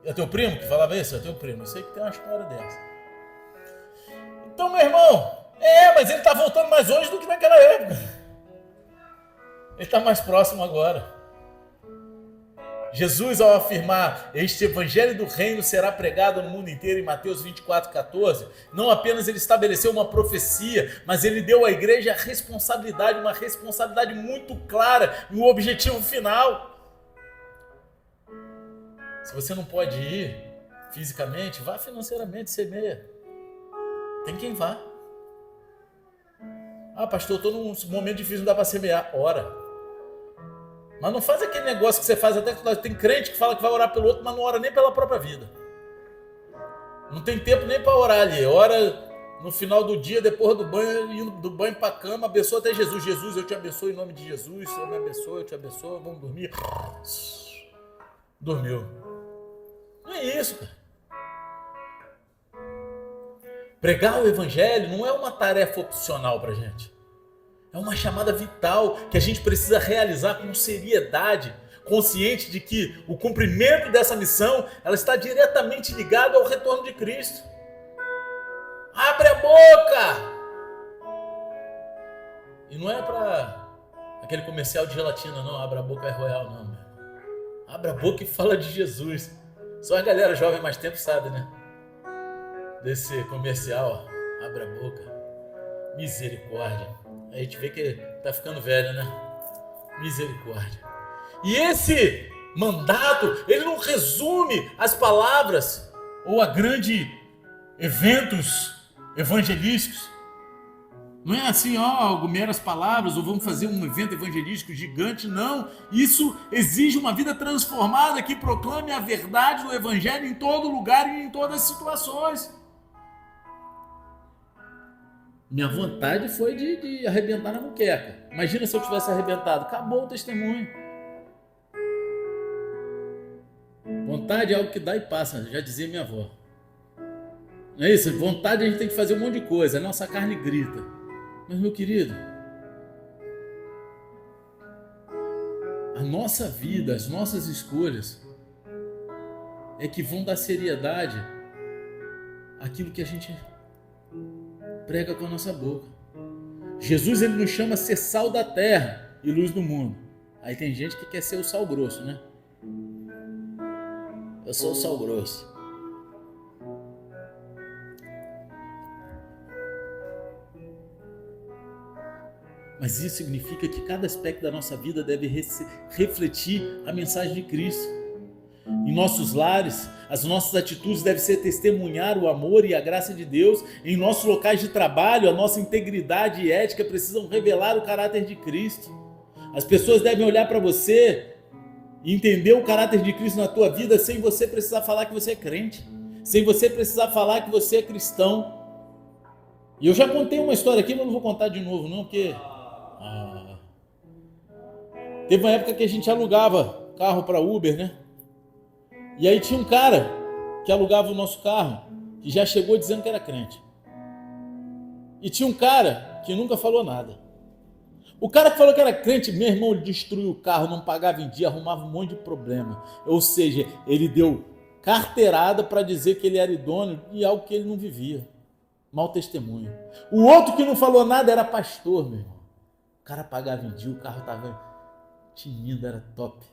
É teu primo que falava isso? É teu primo, eu sei que tem uma história dessa. Então, meu irmão, mas ele está voltando mais hoje do que naquela época. Ele está mais próximo agora. Jesus, ao afirmar, este evangelho do reino será pregado no mundo inteiro, em Mateus 24,14, não apenas ele estabeleceu uma profecia, mas ele deu à igreja a responsabilidade, uma responsabilidade muito clara e um objetivo final. Se você não pode ir fisicamente, vá financeiramente, semeia. Tem quem vá. Ah, pastor, eu estou num momento difícil, não dá para semear. Ora. Mas não faz aquele negócio que você faz até que tem crente que fala que vai orar pelo outro, mas não ora nem pela própria vida. Não tem tempo nem para orar ali. Ora no final do dia, depois do banho, indo do banho para a cama, abençoa até Jesus. Jesus, eu te abençoo em nome de Jesus. Senhor, me abençoa, eu te abençoo. Vamos dormir. Dormiu. Não é isso, cara. Pregar o evangelho não é uma tarefa opcional para gente. É uma chamada vital que a gente precisa realizar com seriedade, consciente de que o cumprimento dessa missão ela está diretamente ligada ao retorno de Cristo. Abre a boca! E não é para aquele comercial de gelatina, não. Abre a boca é royal, não. Meu. Abre a boca e fala de Jesus. Só a galera jovem mais tempo sabe, né? Desse comercial, ó. Abre a boca. Misericórdia. A gente vê que tá ficando velho, né? Misericórdia. E esse mandato, ele não resume as palavras ou a grandes eventos evangelísticos. Não é assim, meras palavras, ou vamos fazer um evento evangelístico gigante, não. Isso exige uma vida transformada que proclame a verdade do evangelho em todo lugar e em todas as situações. Minha vontade foi de arrebentar na muqueca. Imagina se eu tivesse arrebentado. Acabou o testemunho. Vontade é algo que dá e passa, já dizia minha avó. Não é isso? Vontade a gente tem que fazer um monte de coisa. A nossa carne grita. Mas, meu querido, a nossa vida, as nossas escolhas é que vão dar seriedade àquilo que a gente prega com a nossa boca. Jesus, ele nos chama a ser sal da terra e luz do mundo. Aí tem gente que quer ser o sal grosso, né? Eu sou o sal grosso. Mas isso significa que cada aspecto da nossa vida deve refletir a mensagem de Cristo. Em nossos lares, as nossas atitudes devem ser testemunhar o amor e a graça de Deus. Em nossos locais de trabalho, a nossa integridade e ética precisam revelar o caráter de Cristo. As pessoas devem olhar para você e entender o caráter de Cristo na tua vida sem você precisar falar que você é crente, sem você precisar falar que você é cristão. E eu já contei uma história aqui, mas não vou contar de novo não, porque teve uma época que a gente alugava carro para Uber, né? E aí tinha um cara que alugava o nosso carro, que já chegou dizendo que era crente. E tinha um cara que nunca falou nada. O cara que falou que era crente, meu irmão, ele destruiu o carro, não pagava em dia, arrumava um monte de problema. Ou seja, ele deu carteirada para dizer que ele era idôneo de algo que ele não vivia. Mau testemunho. O outro que não falou nada era pastor, meu irmão. O cara pagava em dia, o carro estava tinindo, era top.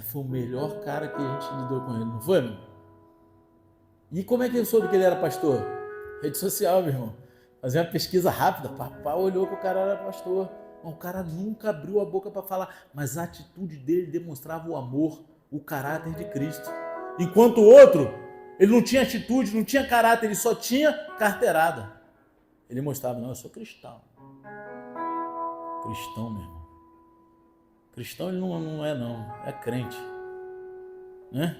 Foi o melhor cara que a gente lidou com ele, não foi, meu? E como é que eu soube que ele era pastor? Rede social, meu irmão. Fazer uma pesquisa rápida, papai olhou que o cara era pastor. O cara nunca abriu a boca para falar, mas a atitude dele demonstrava o amor, o caráter de Cristo. Enquanto o outro, ele não tinha atitude, não tinha caráter, ele só tinha carteirada. Ele mostrava, não, eu sou cristão. Cristão, meu irmão. Cristão ele não é não, é crente. Né?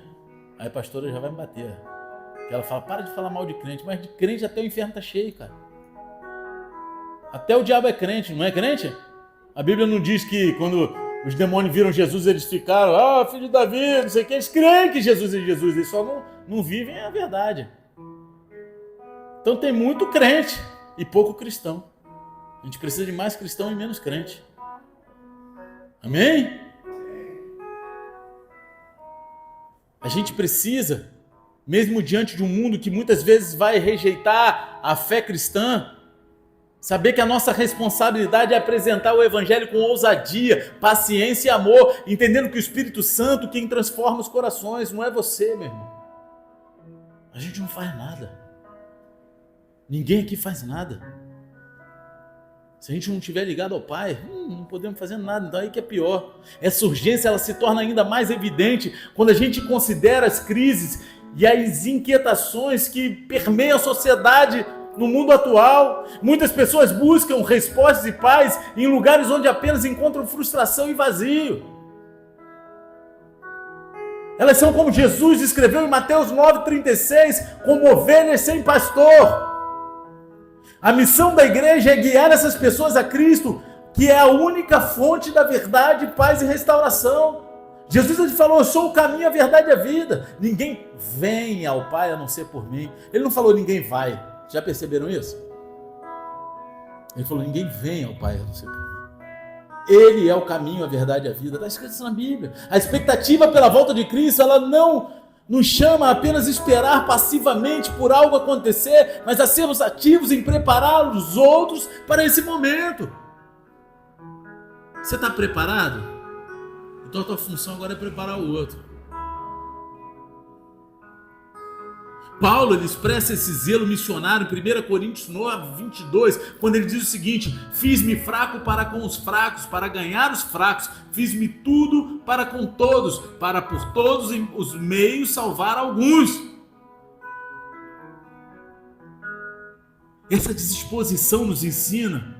Aí a pastora já vai me bater. Porque ela fala, para de falar mal de crente, mas de crente até o inferno tá cheio, cara. Até o diabo é crente, não é crente? A Bíblia não diz que quando os demônios viram Jesus, eles ficaram, filho de Davi, não sei o que, eles creem que Jesus é Jesus, eles só não vivem a verdade. Então tem muito crente e pouco cristão. gente precisa de mais cristão e menos crente. Amém? A gente precisa, mesmo diante de um mundo que muitas vezes vai rejeitar a fé cristã, saber que a nossa responsabilidade é apresentar o evangelho com ousadia, paciência e amor, entendendo que o Espírito Santo quem transforma os corações, não é você, meu irmão. A gente não faz nada. Ninguém aqui faz nada. Se a gente não estiver ligado ao Pai, não podemos fazer nada, então aí que é pior. Essa urgência ela se torna ainda mais evidente quando a gente considera as crises e as inquietações que permeiam a sociedade no mundo atual. Muitas pessoas buscam respostas e paz em lugares onde apenas encontram frustração e vazio. Elas são como Jesus escreveu em Mateus 9,36, como ovelhas sem pastor. A missão da igreja é guiar essas pessoas a Cristo, que é a única fonte da verdade, paz e restauração. Jesus ele falou, eu sou o caminho, a verdade e a vida. Ninguém vem ao Pai a não ser por mim. Ele não falou ninguém vai. Já perceberam isso? Ele falou, ninguém vem ao Pai a não ser por mim. Ele é o caminho, a verdade e a vida. Está escrito isso na Bíblia. A expectativa pela volta de Cristo, ela não nos chama a apenas esperar passivamente por algo acontecer, mas a sermos ativos em preparar os outros para esse momento. Você está preparado? Então a tua função agora é preparar o outro. Paulo ele expressa esse zelo missionário em 1 Coríntios 9:22, quando ele diz o seguinte: fiz-me fraco para com os fracos, para ganhar os fracos, fiz-me tudo para com todos, para por todos os meios salvar alguns. Essa disposição nos ensina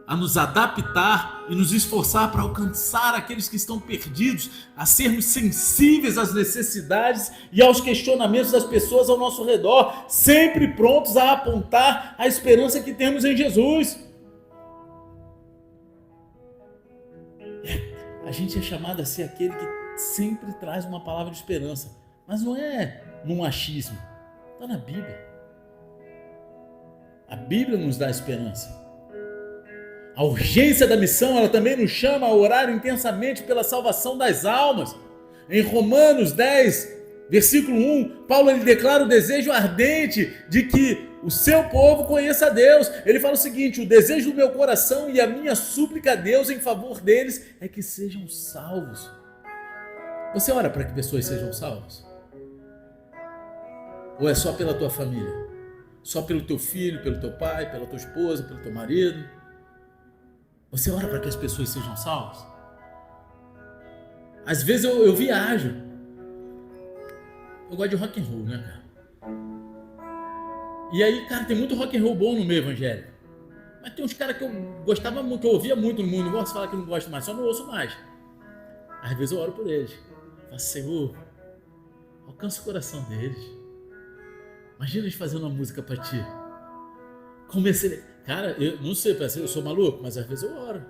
a nos adaptar e nos esforçar para alcançar aqueles que estão perdidos, a sermos sensíveis às necessidades e aos questionamentos das pessoas ao nosso redor, sempre prontos a apontar a esperança que temos em Jesus. A gente é chamado a ser aquele que sempre traz uma palavra de esperança, mas não é num achismo, está na Bíblia. A Bíblia nos dá esperança. A urgência da missão, ela também nos chama a orar intensamente pela salvação das almas. Em Romanos 10, versículo 1, Paulo ele declara o desejo ardente de que o seu povo conheça a Deus. Ele fala o seguinte: o desejo do meu coração e a minha súplica a Deus em favor deles é que sejam salvos. Você ora para que pessoas sejam salvas? Ou é só pela tua família? Só pelo teu filho, pelo teu pai, pela tua esposa, pelo teu marido? Você ora para que as pessoas sejam salvas? Às vezes eu viajo. Eu gosto de rock and roll, né, cara? E aí, cara, tem muito rock and roll bom no meio evangélico. Mas tem uns caras que eu gostava muito, que eu ouvia muito no mundo. Não gosto de falar que eu não gosto mais, só não ouço mais. Às vezes eu oro por eles. Eu falo, Senhor, alcança o coração deles. Imagina eles fazendo uma música para ti. Comecei... Cara, eu não sei, eu sou maluco, mas às vezes eu oro.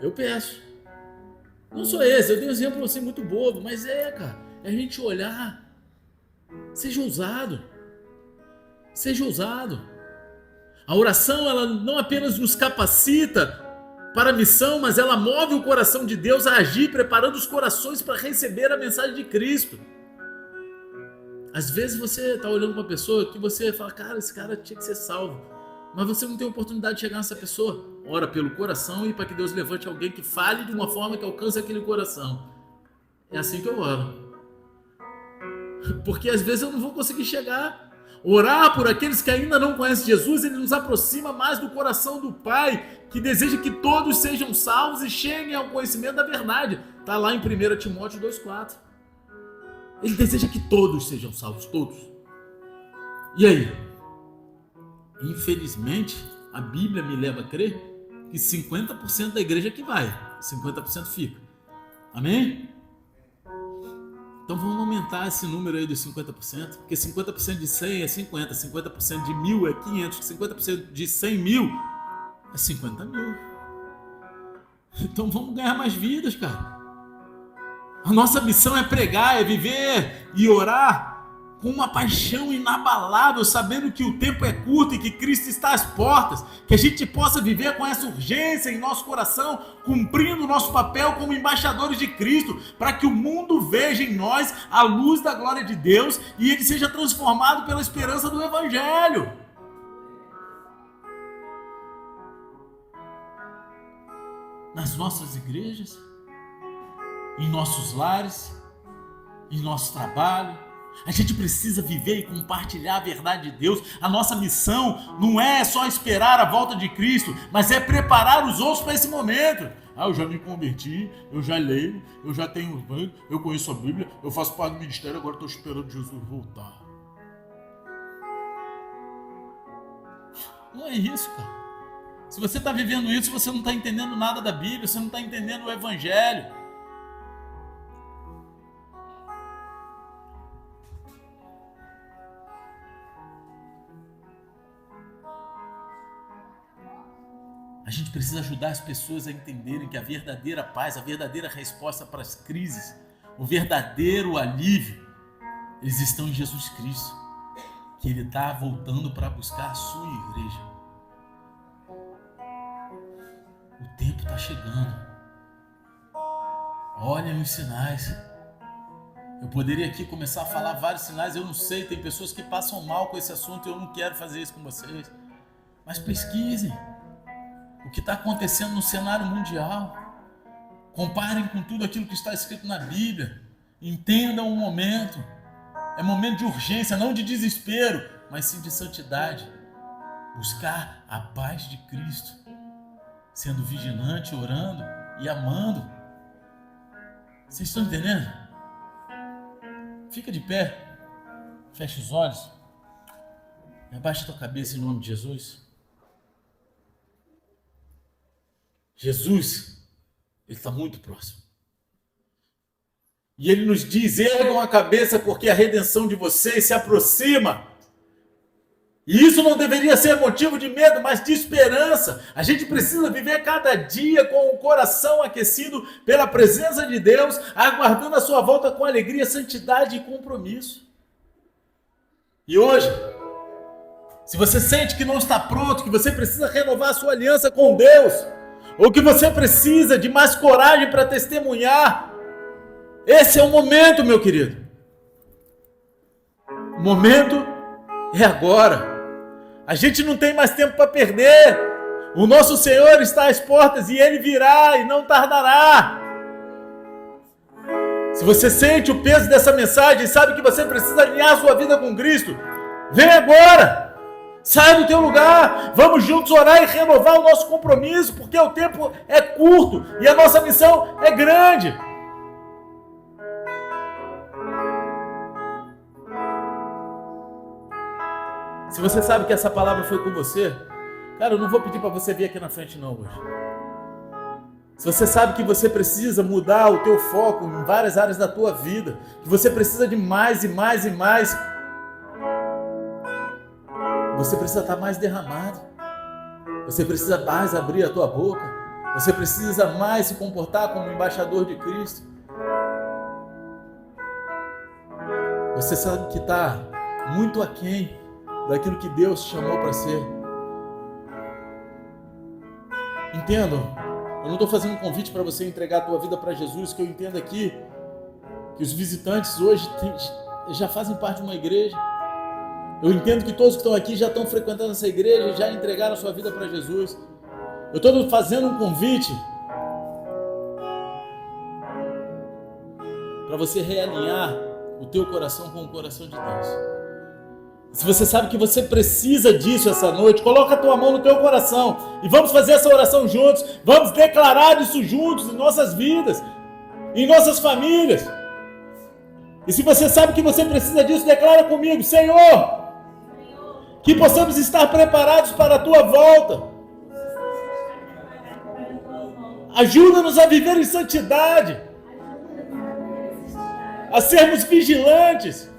Eu peço. Não sou esse, eu dei um exemplo assim muito bobo, mas cara, é a gente olhar. Seja ousado. Seja ousado. A oração, ela não apenas nos capacita para a missão, mas ela move o coração de Deus a agir, preparando os corações para receber a mensagem de Cristo. Às vezes você está olhando para uma pessoa que você fala, cara, esse cara tinha que ser salvo. Mas você não tem oportunidade de chegar nessa pessoa. Ora pelo coração e para que Deus levante alguém que fale de uma forma que alcance aquele coração. É assim que eu oro. Porque às vezes eu não vou conseguir chegar. Orar por aqueles que ainda não conhecem Jesus, ele nos aproxima mais do coração do Pai, que deseja que todos sejam salvos e cheguem ao conhecimento da verdade. Está lá em 1 Timóteo 2,4. Ele deseja que todos sejam salvos, todos. E aí? Infelizmente, a Bíblia me leva a crer que 50% da igreja que vai, 50% fica. Amém? Então vamos aumentar esse número aí dos 50%, porque 50% de 100 é 50, 50% de 1.000 é 500, 50% de 100 mil é 50 mil. Então vamos ganhar mais vidas, cara. A nossa missão é pregar, é viver e orar com uma paixão inabalável, sabendo que o tempo é curto e que Cristo está às portas, que a gente possa viver com essa urgência em nosso coração, cumprindo o nosso papel como embaixadores de Cristo, para que o mundo veja em nós a luz da glória de Deus e ele seja transformado pela esperança do Evangelho. Nas nossas igrejas, em nossos lares, em nosso trabalho, a gente precisa viver e compartilhar a verdade de Deus. A nossa missão não é só esperar a volta de Cristo, mas é preparar os outros para esse momento. Eu já me converti, eu já leio, eu já tenho, eu conheço a Bíblia, eu faço parte do ministério, agora estou esperando Jesus voltar. Não é isso, cara. Se você está vivendo isso, você não está entendendo nada da Bíblia, você não está entendendo o Evangelho. A gente precisa ajudar as pessoas a entenderem que a verdadeira paz, a verdadeira resposta para as crises, o verdadeiro alívio, eles estão em Jesus Cristo, que Ele está voltando para buscar a sua igreja. O tempo está chegando. Olhem os sinais. Eu poderia aqui começar a falar vários sinais, eu não sei, tem pessoas que passam mal com esse assunto e eu não quero fazer isso com vocês. Mas pesquisem o que está acontecendo no cenário mundial. Comparem com tudo aquilo que está escrito na Bíblia. Entendam o momento. É momento de urgência, não de desespero, mas sim de santidade. Buscar a paz de Cristo, sendo vigilante, orando e amando. Vocês estão entendendo? Fica de pé, fecha os olhos e abaixa a tua cabeça em nome de Jesus. Jesus, Ele está muito próximo. E Ele nos diz, ergam a cabeça porque a redenção de vocês se aproxima. E isso não deveria ser motivo de medo, mas de esperança. A gente precisa viver cada dia com o coração aquecido pela presença de Deus, aguardando a sua volta com alegria, santidade e compromisso. E hoje, se você sente que não está pronto, que você precisa renovar a sua aliança com Deus, ou que você precisa de mais coragem para testemunhar, esse é o momento, meu querido. O momento é agora. A gente não tem mais tempo para perder. O nosso Senhor está às portas e Ele virá e não tardará. Se você sente o peso dessa mensagem e sabe que você precisa alinhar a sua vida com Cristo, vem agora. Sai do teu lugar, vamos juntos orar e renovar o nosso compromisso, porque o tempo é curto e a nossa missão é grande. Se você sabe que essa palavra foi com você, cara, eu não vou pedir para você vir aqui na frente não hoje. Se você sabe que você precisa mudar o teu foco em várias áreas da tua vida, que você precisa de mais e mais e mais, você precisa estar mais derramado. Você precisa mais abrir a tua boca. Você precisa mais se comportar como embaixador de Cristo. Você sabe que está muito aquém daquilo que Deus te chamou para ser. Entendam, eu não estou fazendo um convite para você entregar a tua vida para Jesus, que eu entendo aqui que os visitantes hoje já fazem parte de uma igreja. Eu entendo que todos que estão aqui já estão frequentando essa igreja e já entregaram a sua vida para Jesus. Eu estou fazendo um convite para você realinhar o teu coração com o coração de Deus. Se você sabe que você precisa disso essa noite, coloca a tua mão no teu coração e vamos fazer essa oração juntos. Vamos declarar isso juntos em nossas vidas, em nossas famílias. E se você sabe que você precisa disso, declara comigo: Senhor, que possamos estar preparados para a tua volta. Ajuda-nos a viver em santidade, a sermos vigilantes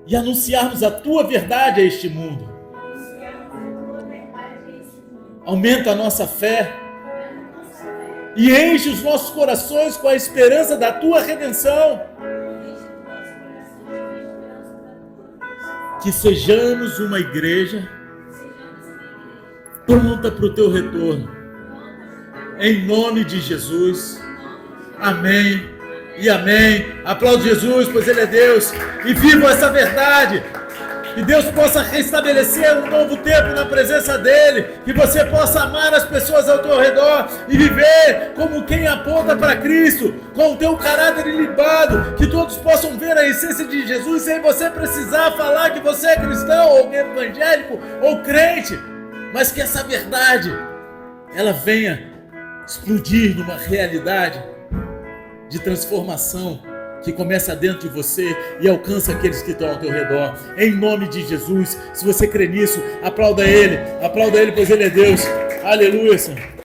e anunciarmos a tua verdade a este mundo. Aumenta a nossa fé e enche os nossos corações com a esperança da tua redenção. que sejamos uma igreja pronta para o teu retorno. Em nome de Jesus. Amém e amém. Aplaude Jesus, pois Ele é Deus. E viva essa verdade. Que Deus possa restabelecer um novo tempo na presença dEle. Que você possa amar as pessoas ao teu redor e viver como quem aponta para Cristo, com o teu caráter ilibado. Que todos possam ver a essência de Jesus sem você precisar falar que você é cristão, ou evangélico, ou crente. Mas que essa verdade, ela venha explodir numa realidade de transformação que começa dentro de você e alcança aqueles que estão ao teu redor. Em nome de Jesus, se você crê nisso, aplauda Ele, pois Ele é Deus. Aleluia, Senhor.